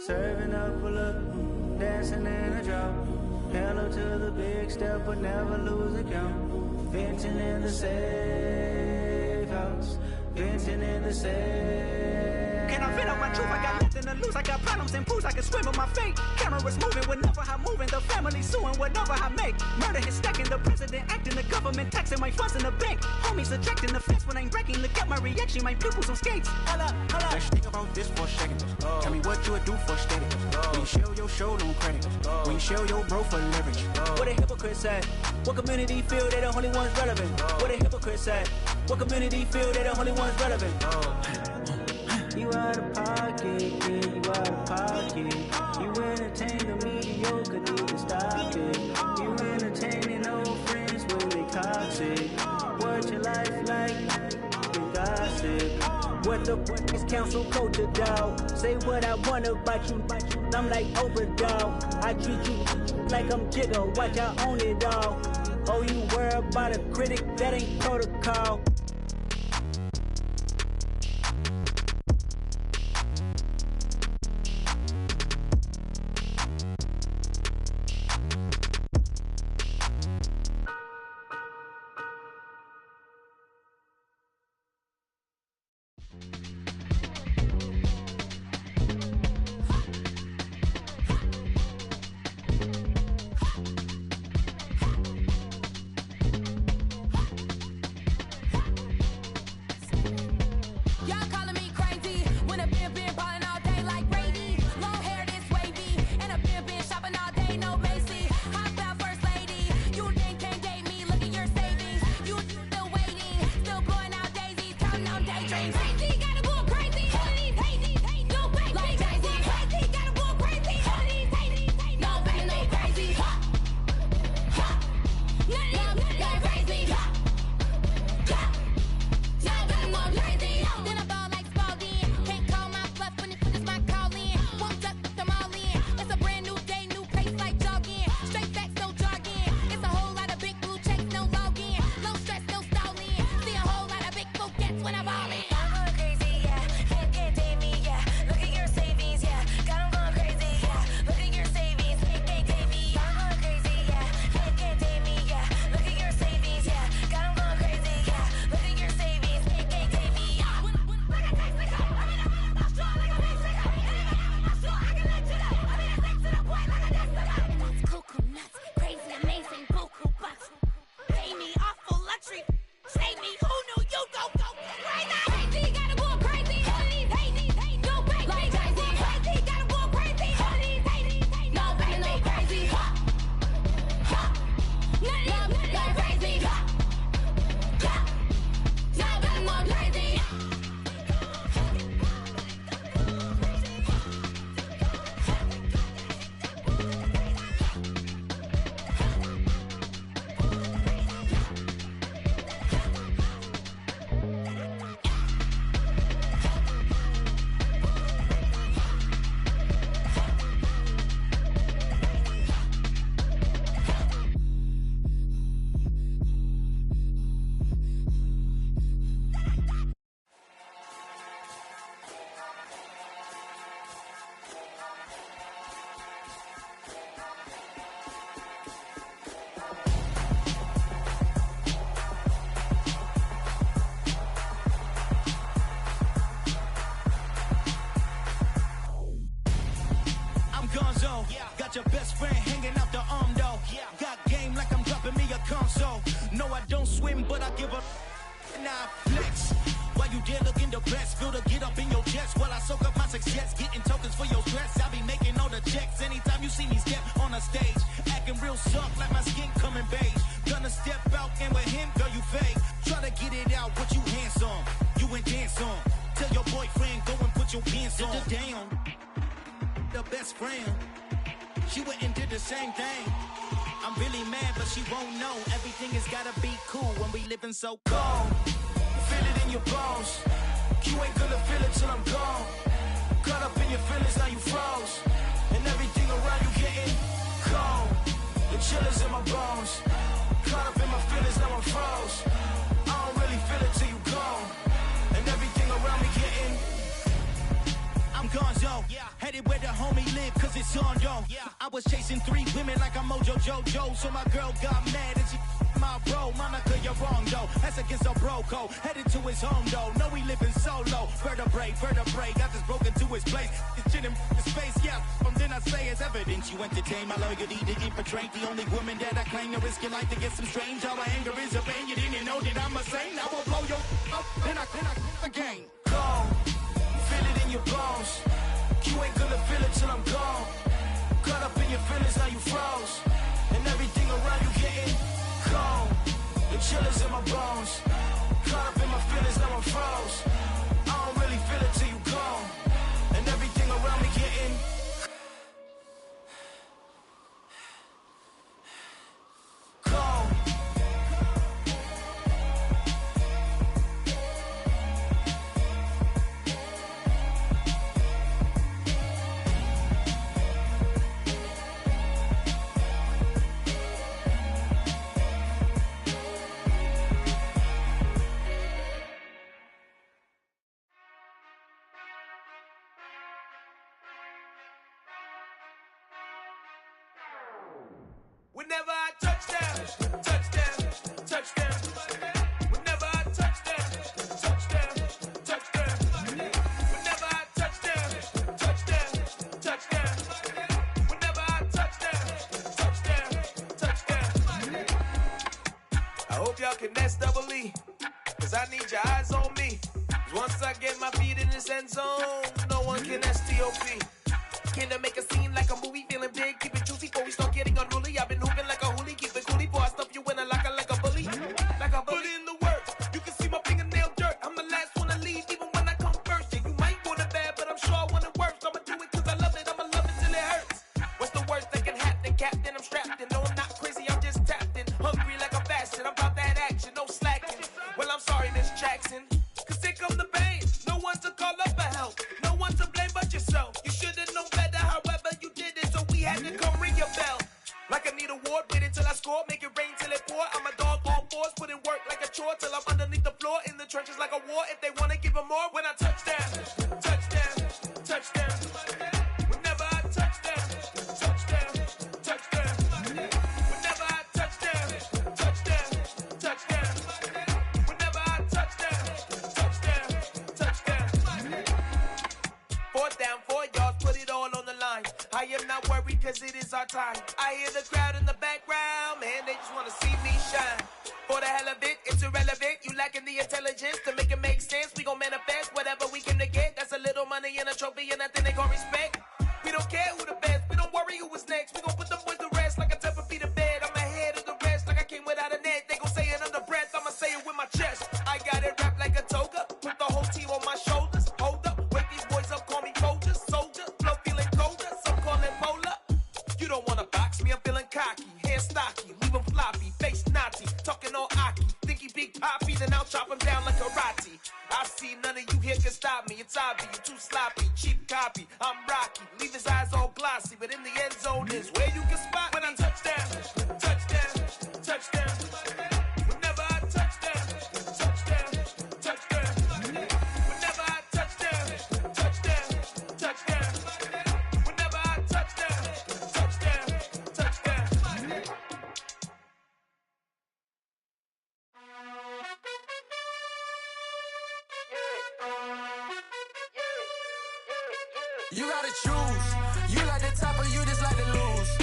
A: Serving up a look, dancing in a drop. Hello to the big step, but never lose a count. Venting in the safe house. Venting in the safe. Can I vent out my truth? I got nothing to lose. I got problems and proofs. I can swim with my fate. Cameras moving whenever I'm moving. The family suing whatever I make. Murder is stacking. The president acting. The government taxing my funds in the bank. Homies attracting the fence when I'm breaking. Look at my reaction. My pupils on skates. Holla.
P: Let's think about this for a second. Tell me what you would do for steady. When you show your show, no credit. When you show your bro for leverage.
A: What a hypocrite said. What community feel they the only ones relevant? What a hypocrite said. What community feel they the only ones relevant? You out of pocket, yeah, you out of pocket. You entertain the mediocre, need to stop it. You entertaining old friends when they toxic. What your life like? You gossip. What the fuck is council culture, dog? Say what I want about you. I'm like Oprah, dog. I treat you like I'm Jigga. Watch I own it, dog. Oh, you worry about a critic? That ain't protocol. got your best friend hanging out the arm though. Got game like I'm dropping me a console. No, I don't swim, but I give a nah flex. While you there looking depressed, feel to get up in your chest while I soak up my success, getting tokens for your stress. I be making all the checks anytime you see me step on a stage, acting real soft like my skin coming beige. Gonna step out and with him, girl, you fake. Try to get it out, but you handsome, you ain't dance on. Tell your boyfriend go and put your pants on. Down, the best friend, she went and did the same thing. I'm really mad, but she won't know. Everything has gotta be cool when we living so cold. Feel it in your bones. You ain't gonna feel it till I'm gone. Caught up in your feelings, now you froze. And everything around you getting cold. The chill is in my bones. Caught up in my feelings, now I'm froze. I don't really feel it till you gone. And everything around me getting I'm gonzo, headed where the homie live, cause it's on, yo. I was chasing 3 women like I'm Mojo Jojo, so my girl got mad and she my bro. Monica, you're wrong, though. That's against a bro code. Headed to his home, though. No, we living solo. Vertebrae, got this broken to his place. It's chin in his face, yeah. From then I say it's evidence you entertain my loyalty to infiltrate. The only woman that I claim to risk your life to get some strange. All my anger is a pain. You didn't know that I'm a saint. I will blow your up, then I again. Gone. Feel it in your bones. You ain't gonna feel it till I'm gone. Caught up in your feelings, now you froze. And everything around you getting cold. The chill is in my bones. Caught up in my feelings, now I'm froze. I don't really feel it till you gone. And everything around me getting cold.
B: Whenever I touchdown, touchdown, touchdown. Whenever I touchdown, touchdown, touchdown. Whenever I touchdown, touchdown, touchdown. Whenever I touchdown, touchdown, touchdown. I hope y'all can S-double-E, cause I need your eyes on me. Cause once I get my feet in this end zone, no one can S-T-O-P. Can I make a scene like a movie, feeling big, keep it juicy before we start getting unruly. I've been hooping like a hoolie, keep it coolie before I stuff you in a locker like a bully. Like a bully. Put in the work, you can see my fingernail dirt. I'm the last one to leave, even when I come first. Yeah, you might want it bad, but I'm sure I want it worse. I'ma do it cause I love it, I'ma love it till it hurts. What's the worst that can happen, Captain? I'm strapped in, no I'm not crazy, I'm just tapped in. Hungry like a bastard, I'm about that action, no slacking. Well, I'm sorry, Miss Jackson, cause here come the pain. No one to call up for help, no one to blame but yourself. You should've known better, however you did it, so we had to come ring your bell. Like I need a ward, wait until I score, make it rain till it pour. I'm a dog on fours, put in work like a chore till I'm underneath the floor, in the trenches like a war. If they wanna give them more, when I touchdown, touchdown, touchdown. Whenever I touchdown, touchdown, touchdown. Whenever I touchdown, touchdown, touchdown. Whenever I touchdown, touchdown, touchdown. 4th down, 4 yards, put it all on the line. I am not worried cause it is our time. I hear the crowd in the background, man, they just wanna see me shine. For the hell of it, it's irrelevant. You lacking the intelligence to make it make sense. We gon' manifest whatever we can to get. That's a little money and a trophy and nothing they call respect. We don't care who the best, we don't worry who was next. We gon' put them boys to rest like a temper feet of bed. I'm ahead of the rest like I came without a net. They gon' say it under breath, I'ma say it with my chest. I got it wrapped like a toga, put the whole team on my shoulders. Hold up, wake these boys up, call me Folgers. Soldier, flow feeling colder, some call it polar. You don't wanna box me, I'm feeling cocky. Hair stocky, leave him floppy, face naughty, talking all aki. Think he big poppy, then I'll chop him down like karate. I see none of you here can stop me. It's obvious, you're too sloppy, cheap copy. I'm Rocky, leave his eyes all glossy, but in the end zone is where you can spot when I touchdown, touchdown, touchdown. Whenever I touchdown, touchdown, touchdown. Whenever I touchdown, touchdown, touchdown. Whenever I touchdown, touchdown, touchdown.
Q: You gotta choose. You like the top or you just like to lose.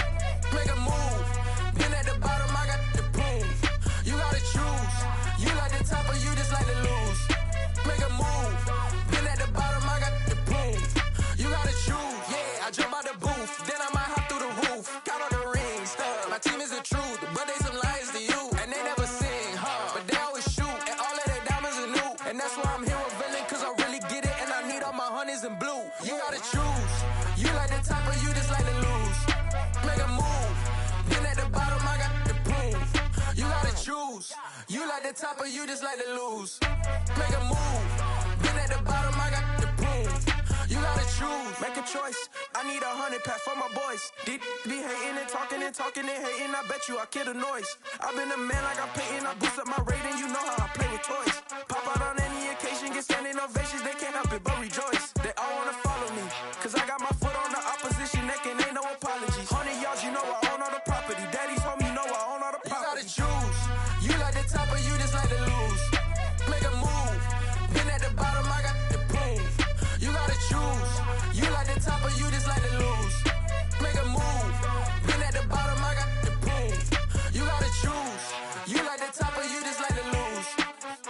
G: hundreds and blue. You gotta choose. You like the top or you just like to lose. Make a move. Then at the bottom, I got the proof. You gotta choose. You like the top or you just like to lose. Make a move. Then at the bottom, I got the proof. You gotta choose. Make a choice. I need 100 pack for my boys. Be hating and talking and hating. I bet you I kill the noise. I've been a man like I'm painting. I boost up my rating. You know how I play with toys. Pop out on any occasion, get standing ovations. They can't help it but rejoice. They all wanna follow me, cause I got my foot on the opposition neck and ain't no apologies. 100 yards, you know I own all the property. Daddy's home, you know I own all the property. You gotta choose. You like the top or you just like to lose. Make a move. Then at the bottom, I got the proof. You gotta choose. You like the top or you just like to lose. Make a move. Then at the bottom, I got the proof. You gotta choose. You like the top or you just like to lose.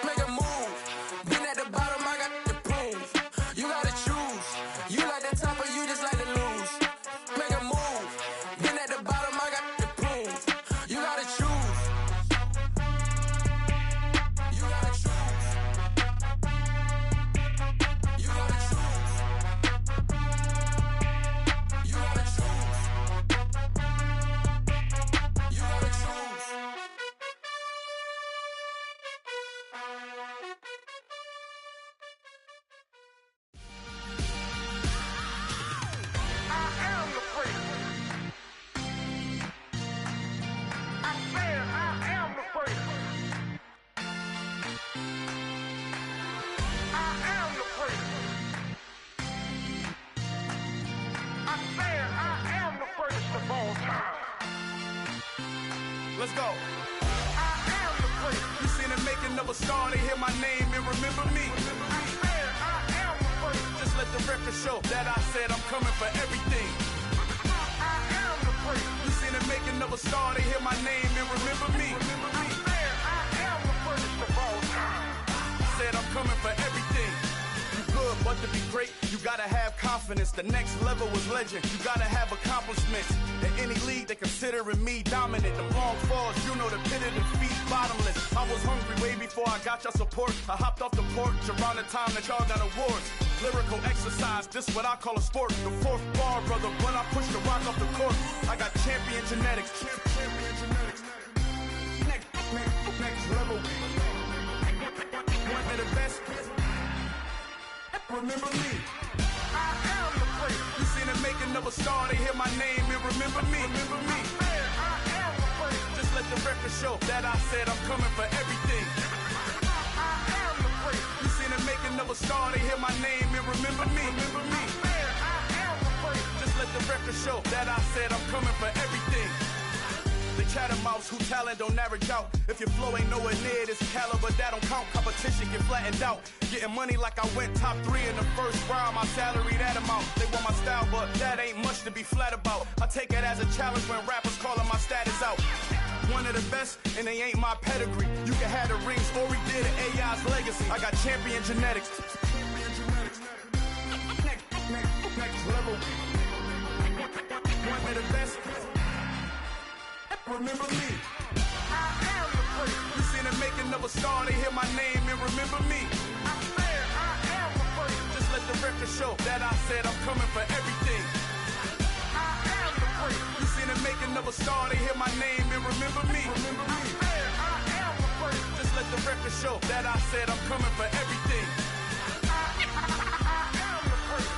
G: Make a move. Then at the bottom, I got the proof. You gotta choose. You like the top or you just like to lose. Make a move. Then at the bottom, I got the proof. You gotta choose. You gotta choose. You gotta choose. You gotta choose. You gotta choose. I am the freak. I said I am the freak. I am the freak. I said I am the first of all time.
B: Let's go.
G: I am the freak.
B: You seen the making of a star, they hear my name and remember me.
G: I said I am the freak.
B: Just let the record show that I said I'm coming for everything.
G: I am the freak.
B: You seen the making of a star, they hear my name and remember me.
G: I said I am the first of all time.
B: Said I'm coming for everything. You good, but to be great, you gotta have confidence. The next level was legend. You gotta have accomplishments. In any league, they considering me dominant. The wrong falls, you know the pit of defeat, bottomless. I was hungry way before I got your support. I hopped off the porch around the time that y'all got awards. Lyrical exercise, this what I call a sport. The fourth bar, brother, when I push the rock off the court. I got champion genetics. Champion genetics. Next level. One of the best. Remember me.
G: I am the freak.
B: You seen the making of a star, they hear my name and remember me. Remember me.
G: I said I am the freak.
B: Just let the record show that I said I'm coming for everything.
G: I am the freak.
B: You seen the making of a star, they hear my name and remember me. Remember me.
G: I said I am the freak.
B: Just let the record show that I said I'm coming for everything. The chattermouths who talent don't average out. If your flow ain't nowhere near this caliber, that don't count. Competition get flattened out. Getting money like I went top 3 in the first round. My salary that amount. They want my style, but that ain't much to be flat about. I take it as a challenge when rappers calling my status out. One of the best, and they ain't my pedigree. You can have the rings, or we did it, AI's legacy. I got champion genetics. Next level. One of the best. Remember me.
G: I am the freak.
B: You seen the making of a star, they hear my name and remember me.
G: I said I am the freak.
B: Just let the record show that I said I'm coming for everything.
G: I am the freak.
B: You seen the making of a star, they hear my name and remember me. Remember me.
G: I said I am the freak.
B: Just let the record show that I said I'm coming for everything.
G: I am the freak.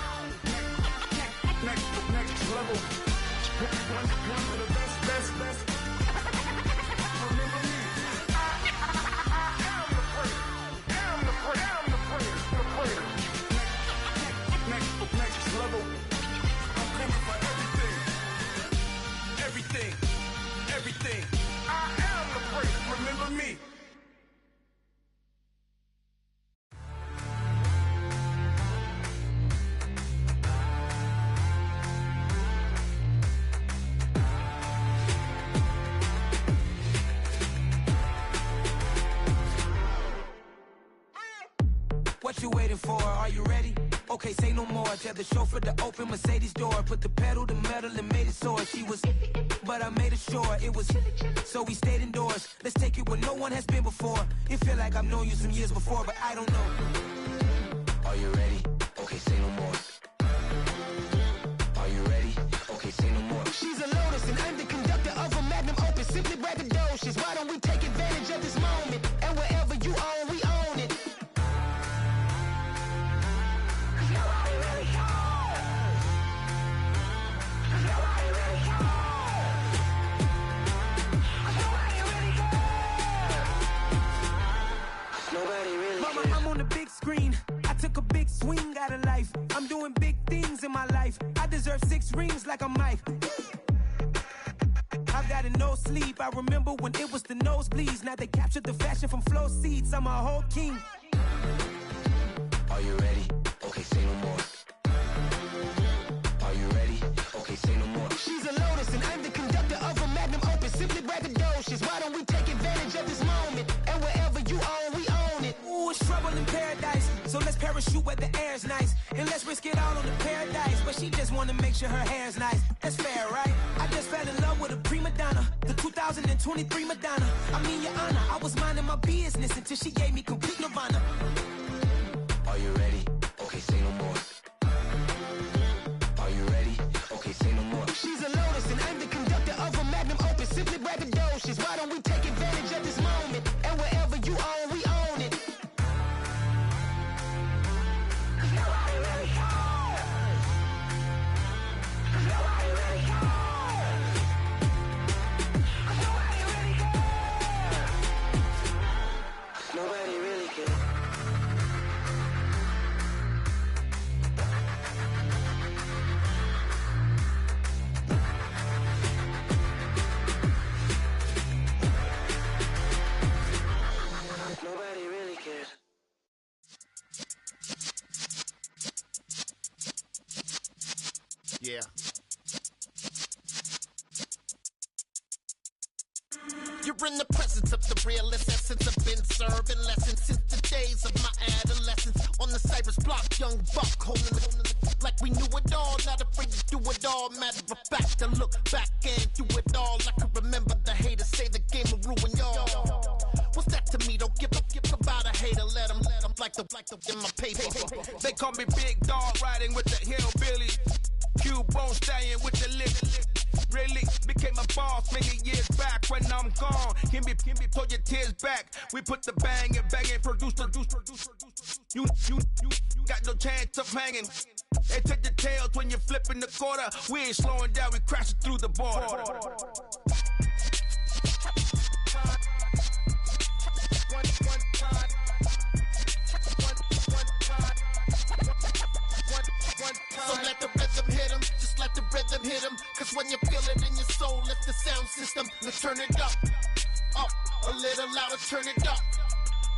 B: Next level. One of the best. Remember me.
G: I am the freak. Am the freak. Am the freak. The freak.
B: Next level. I'm coming for everything. Everything.
G: I am the freak.
B: Remember me.
G: What you waiting for? Are you ready? Okay, say no more. Tell the chauffeur to open Mercedes door. Put the pedal to metal and made it soar. She was, but I made it sure it was. So we stayed indoors. Let's take it where no one has been before. It feel like I've known you some years before, but I don't know. Are you ready? Okay.
R: Okay, say no more. Are you ready? Okay, say no more.
H: She's a lotus and I'm the conductor of a magnum opus. Simply braggadocious. Why don't we take advantage of this moment? And wherever you own, we own it. Nobody really cares. Nobody really cares. Nobody really cares.
Q: Nobody really cares. Mama, I'm on the big screen. I took a big swing out of life. I'm doing big things in my life. I deserve 6 rings like I'm Mike. I've got no sleep. I remember when it was the nosebleeds. Now they captured the fashion from flow seats. I'm a whole king.
R: Are you ready? Okay, say no more. Are you ready? Okay, say no more.
H: She's a lotus and I'm the conductor of a magnum opus. Simply braggadocious. Why don't we take advantage of this moment? And wherever you own, we own it.
Q: Ooh, it's trouble in paradise. So let's parachute where the air's nice. And let's risk it all on the paradise. But she just wanna make sure her hair's nice. That's fair, right? I just fell in love with a prima donna. The 2023 Madonna. I mean, your honor, I was minding my business until she gave me complete nirvana.
R: Are you ready? Okay, say no more. Are you ready? Okay, say no more.
H: She's a lotus and I'm the conductor of a magnum opus. Simply braggadocious. Why don't we take advantage of this moment? And wherever you own, we own it. Nobody really cares. Nobody really cares. Nobody really cares.
Q: Nobody really cares. Nobody really cares.
B: Yeah. You're in the presence of the realest essence. I've been serving lessons since the days of my adolescence. On the Cypress block, young buck holding it like we knew it all. Not afraid to do it all. Matter of fact, to look back and do it all. I can remember the haters say the game will ruin y'all. What's that to me? Don't give about a hater. Let them like the in my paper.
S: They call me Big Dog, riding with the hillbilly. Q-Bone stallion with the lip. Really became a boss many years back. When I'm gone, can be pull your tears back. We put the bang and produce. You got no chance of hanging. They take the tails when you're flipping the quarter. We ain't slowing down, we crashing through the border.
B: So let the rhythm hit him, just let the rhythm hit him. Cause when you feel it in your soul, lift the sound system, let's turn it up. Up, a little louder, turn it up.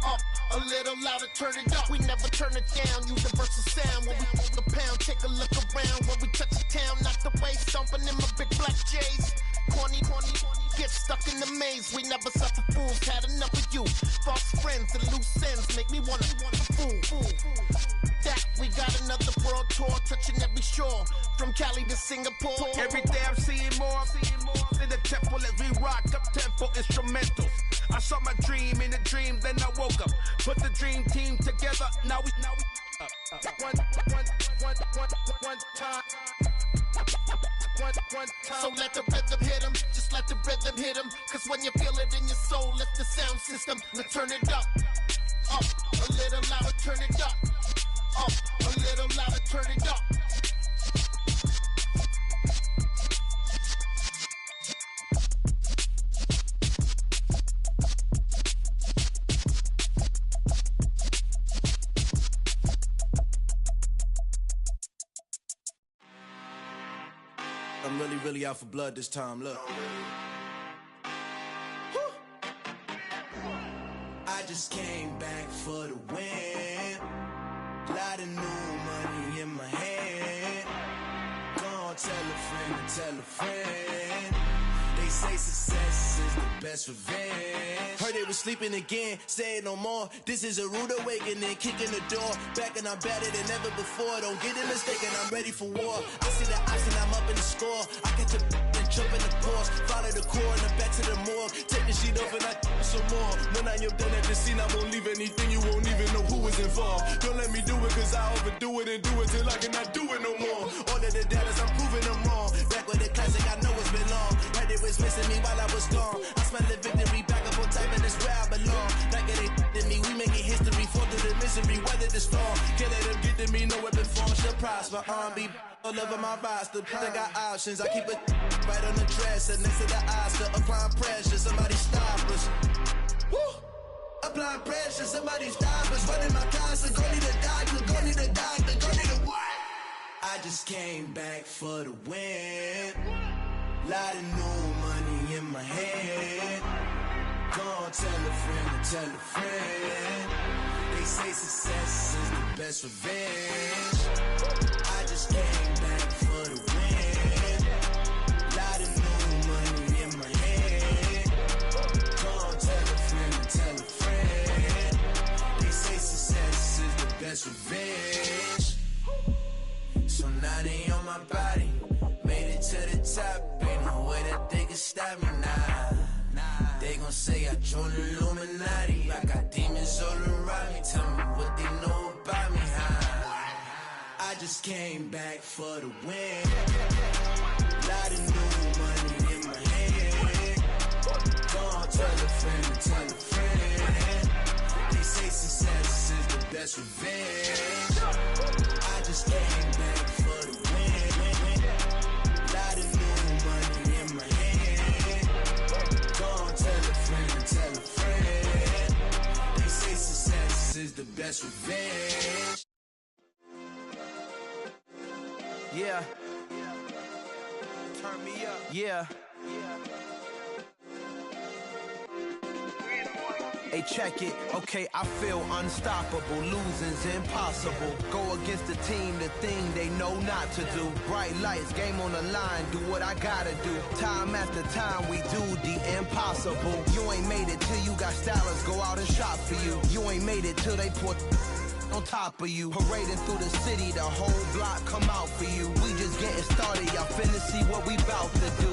B: Up, a little louder, turn it up. We never turn it down, universal sound. When we move the pound, take a look around. When we touch the town, not the way, stomping in my big black J's. Corny, get stuck in the maze. We never suffer fools, had enough of you. False friends and loose ends make me wanna fool. That we got another world tour, touching every shore, from Cali to Singapore.
S: Every day I'm seeing more in the temple as we rock up tempo instrumentals. I saw my dream in a dream, then I woke up. Put the dream team together, now we
B: One time. So let the rhythm hit him, just let the rhythm hit him. Cause when you feel it in your soul, lift the sound system, let's turn it up. Up, a little louder, turn it up. Up, a little louder, turn it up.
T: I'm really out for blood this time, look. I just came back for the win. Lot of new money in my hand. Gonna tell a friend to tell a friend. They say success is the best revenge. Heard they was sleeping again, say it no more. This is a rude awakening, kicking the door. Back and I'm better than ever before. Don't get it mistaken, I'm ready for war. I see the option, I'm up in the score. I catch a and jump in the course. Follow the core and then back to the morgue. Take the sheet off and I some more. When I am done at the scene, I won't leave anything. You won't even know who was involved. Don't let me do it, cause I overdo it and do it till I cannot do it no more. All of the doubters, I'm proving them wrong. Back with the classic, I know it's been long. Heard it was missing me while I was gone. I smell the victory, back up on time, and it's where I belong. Like it ain't to me, we making history. Fall through the misery, weather the storm. Can't let them get to me, no weapon form shall prosper. R&B all over my roster. I got options, I keep it right on the dresser. Next to the Oscar, applying pressure, somebody stop us. Woo! Applying pressure, somebody stop us. Running my closet, go need a doctor, go need a doctor, go need a what? I just came back for the win. Lot of new money in my head. Go on, tell a friend and tell a friend. They say success is the best revenge. I just came back for the win. Lot of new money in my head. Go on, tell a friend and tell a friend. They say success is the best revenge. So now they on my body, made it to the top. Ain't no way that they can stop me now. They gon' say I joined the Illuminati. I got demons all around me. Tell me what they know about me, huh? I just came back for the win. Lot of new money in my head. Go on, tell a friend and tell a friend. They say success is the best revenge. I just came back for the win. Lot of new money in my head. Go on, tell a friend and tell a friend. They say success is the best revenge. Yeah. Turn me up. Yeah. Hey, check it. Okay, I feel unstoppable. Losing's impossible. Go against the team, the thing they know not to do. Bright lights, game on the line, do what I gotta do. Time after time, we do the impossible. You ain't made it till you got stylers go out and shop for you. You ain't made it till they put on top of you. Parading through the city, the whole block come out for you. We just getting started, y'all finna see what we bout to do.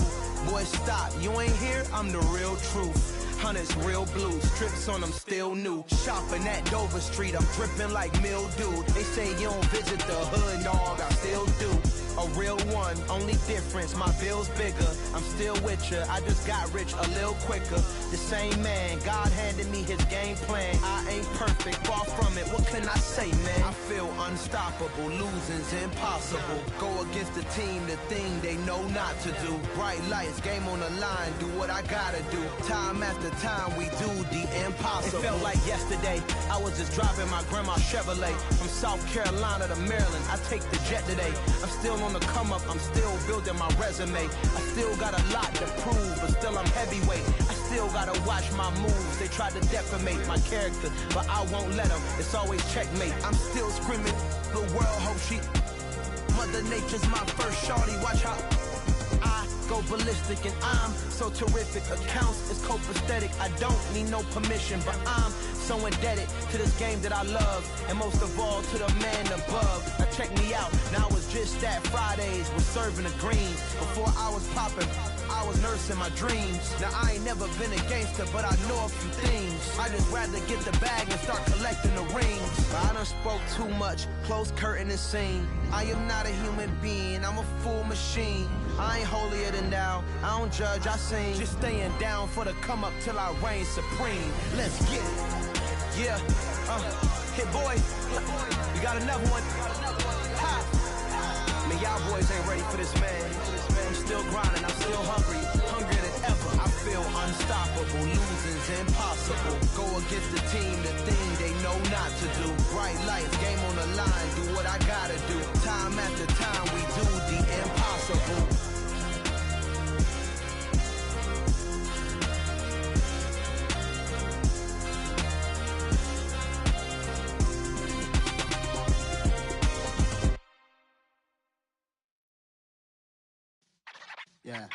T: Boy, stop, you ain't here, I'm the real truth. Hunters, real blue, strips on them still new. Shopping at Dover Street, I'm dripping like mildew. They say you don't visit the hood, dog, I still do. A real one, only difference, my bill's bigger. I'm still with ya, I just got rich a little quicker. The same man, God handed me his game plan. I ain't perfect, far from it, what can I say, man? I feel unstoppable, losing's impossible. Go against the team, the thing they know not to do. Bright lights, game on the line, do what I gotta do. Time after time, we do the impossible. It felt like yesterday, I was just driving my grandma's Chevrolet. From South Carolina to Maryland, I take the jet today. I'm still on the come up, I'm still building my resume. I still got a lot to prove, but still I'm heavyweight. I still gotta watch my moves. They tried to defamate my character, but I won't let them. It's always checkmate. I'm still screaming, the world hope she. Mother Nature's my first shorty, watch how I go ballistic, and I'm so terrific. Accounts is copacetic. I don't need no permission, but I'm so indebted to this game that I love, and most of all to the man above. Now check me out, now it's just that Fridays was serving the greens. Before I was popping, I was nursing my dreams. Now I ain't never been a gangster, but I know a few things. I just rather get the bag and start collecting the rings. But I done spoke too much, close curtain and scene. I am not a human being, I'm a full machine. I ain't holier than thou, I don't judge, I sing. Just staying down for the come up till I reign supreme. Let's get it. Yeah, hit boy, you got another one. Ha. Man, y'all boys ain't ready for this, man. I'm still grinding, I'm still hungry, hungrier than ever. I feel unstoppable, losing's impossible. Go against the team, the thing they know not to do. Bright lights, game on the line, do what I gotta do. Time after time, we do the impossible.
E: Yeah.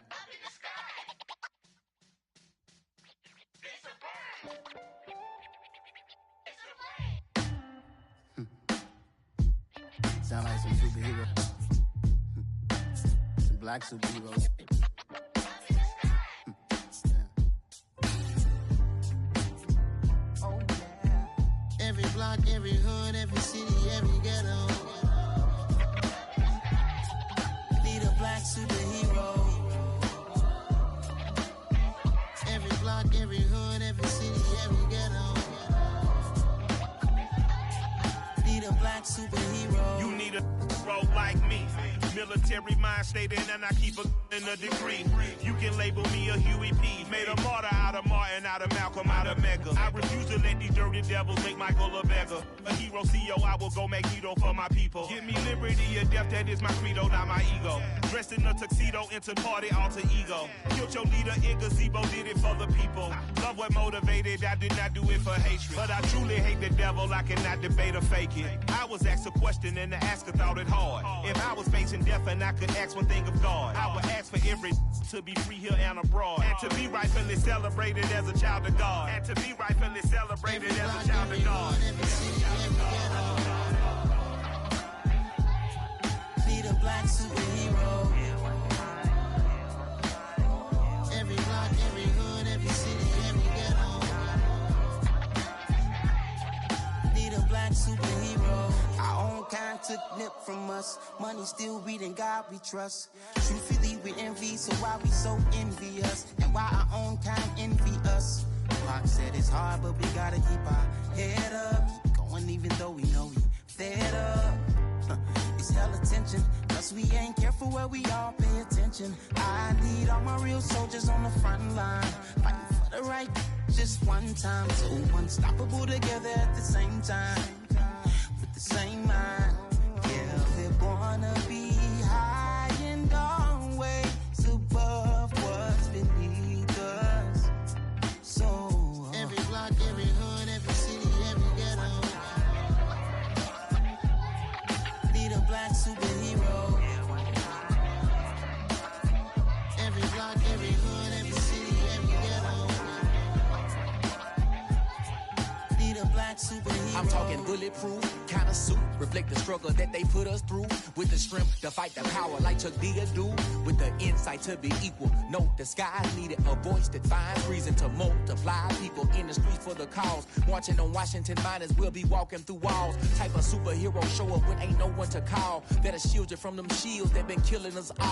E: Sound like some superhero. Some black superheroes. Oh, yeah. Every block, every hood, every city, every ghetto. Need a black superhero. Every block, every hood, every city, every ghetto. Need a black superhero.
B: You need a bro like me. Military mind state and I keep in a degree. You can label me a Huey P. Made a martyr out of Martin, out of Malcolm, out of Mega. I refuse to let these dirty devils make Michael a beggar. A hero CEO, I will go Magneto for my people. Give me liberty or death, that is my credo, not my ego. Dressed in a tuxedo, enter party, alter ego. Killed your leader in gazebo, did it for the people. Love what motivated, I did not do it for hatred. But I truly hate the devil, I cannot debate or fake it. I was asked a question and the asker thought it hard. If I was facing death and I could ask one thing of God, I would ask for every to be free here and abroad. And to be rightfully celebrated as a child of God. And to be rightfully celebrated as a child of God.
E: Need a black superhero. Every block, every hood, every city, every ghetto. Need a black superhero. Our own kind took nip from us. Money still reading God we trust. Truthfully we envy, so why we so envious? And why our own kind envy us? Pac said it's hard, but we gotta keep our head up. Going even though we know we fed up. It's hell attention, cause we ain't careful where we all pay attention. I need all my real soldiers on the front line, fighting for the right just one time. So unstoppable together at the same time, with the same mind. Yeah, we're gonna be high and always above what's beneath us. So every block, every hood, every city, every ghetto. Need a black superhero. Every block, every hood, every city, every ghetto. Need a black superhero.
U: I'm talking bulletproof kind of suit, reflect the struggle that they put us through. With the strength to fight the power like Chuck D do. With the insight to be equal. Note the skies needed a voice that finds reason to multiply. People in the streets for the cause. Marching on Washington miners will be walking through walls. Type of superhero show up when ain't no one to call. That'll shield you from them shields that been killing us all.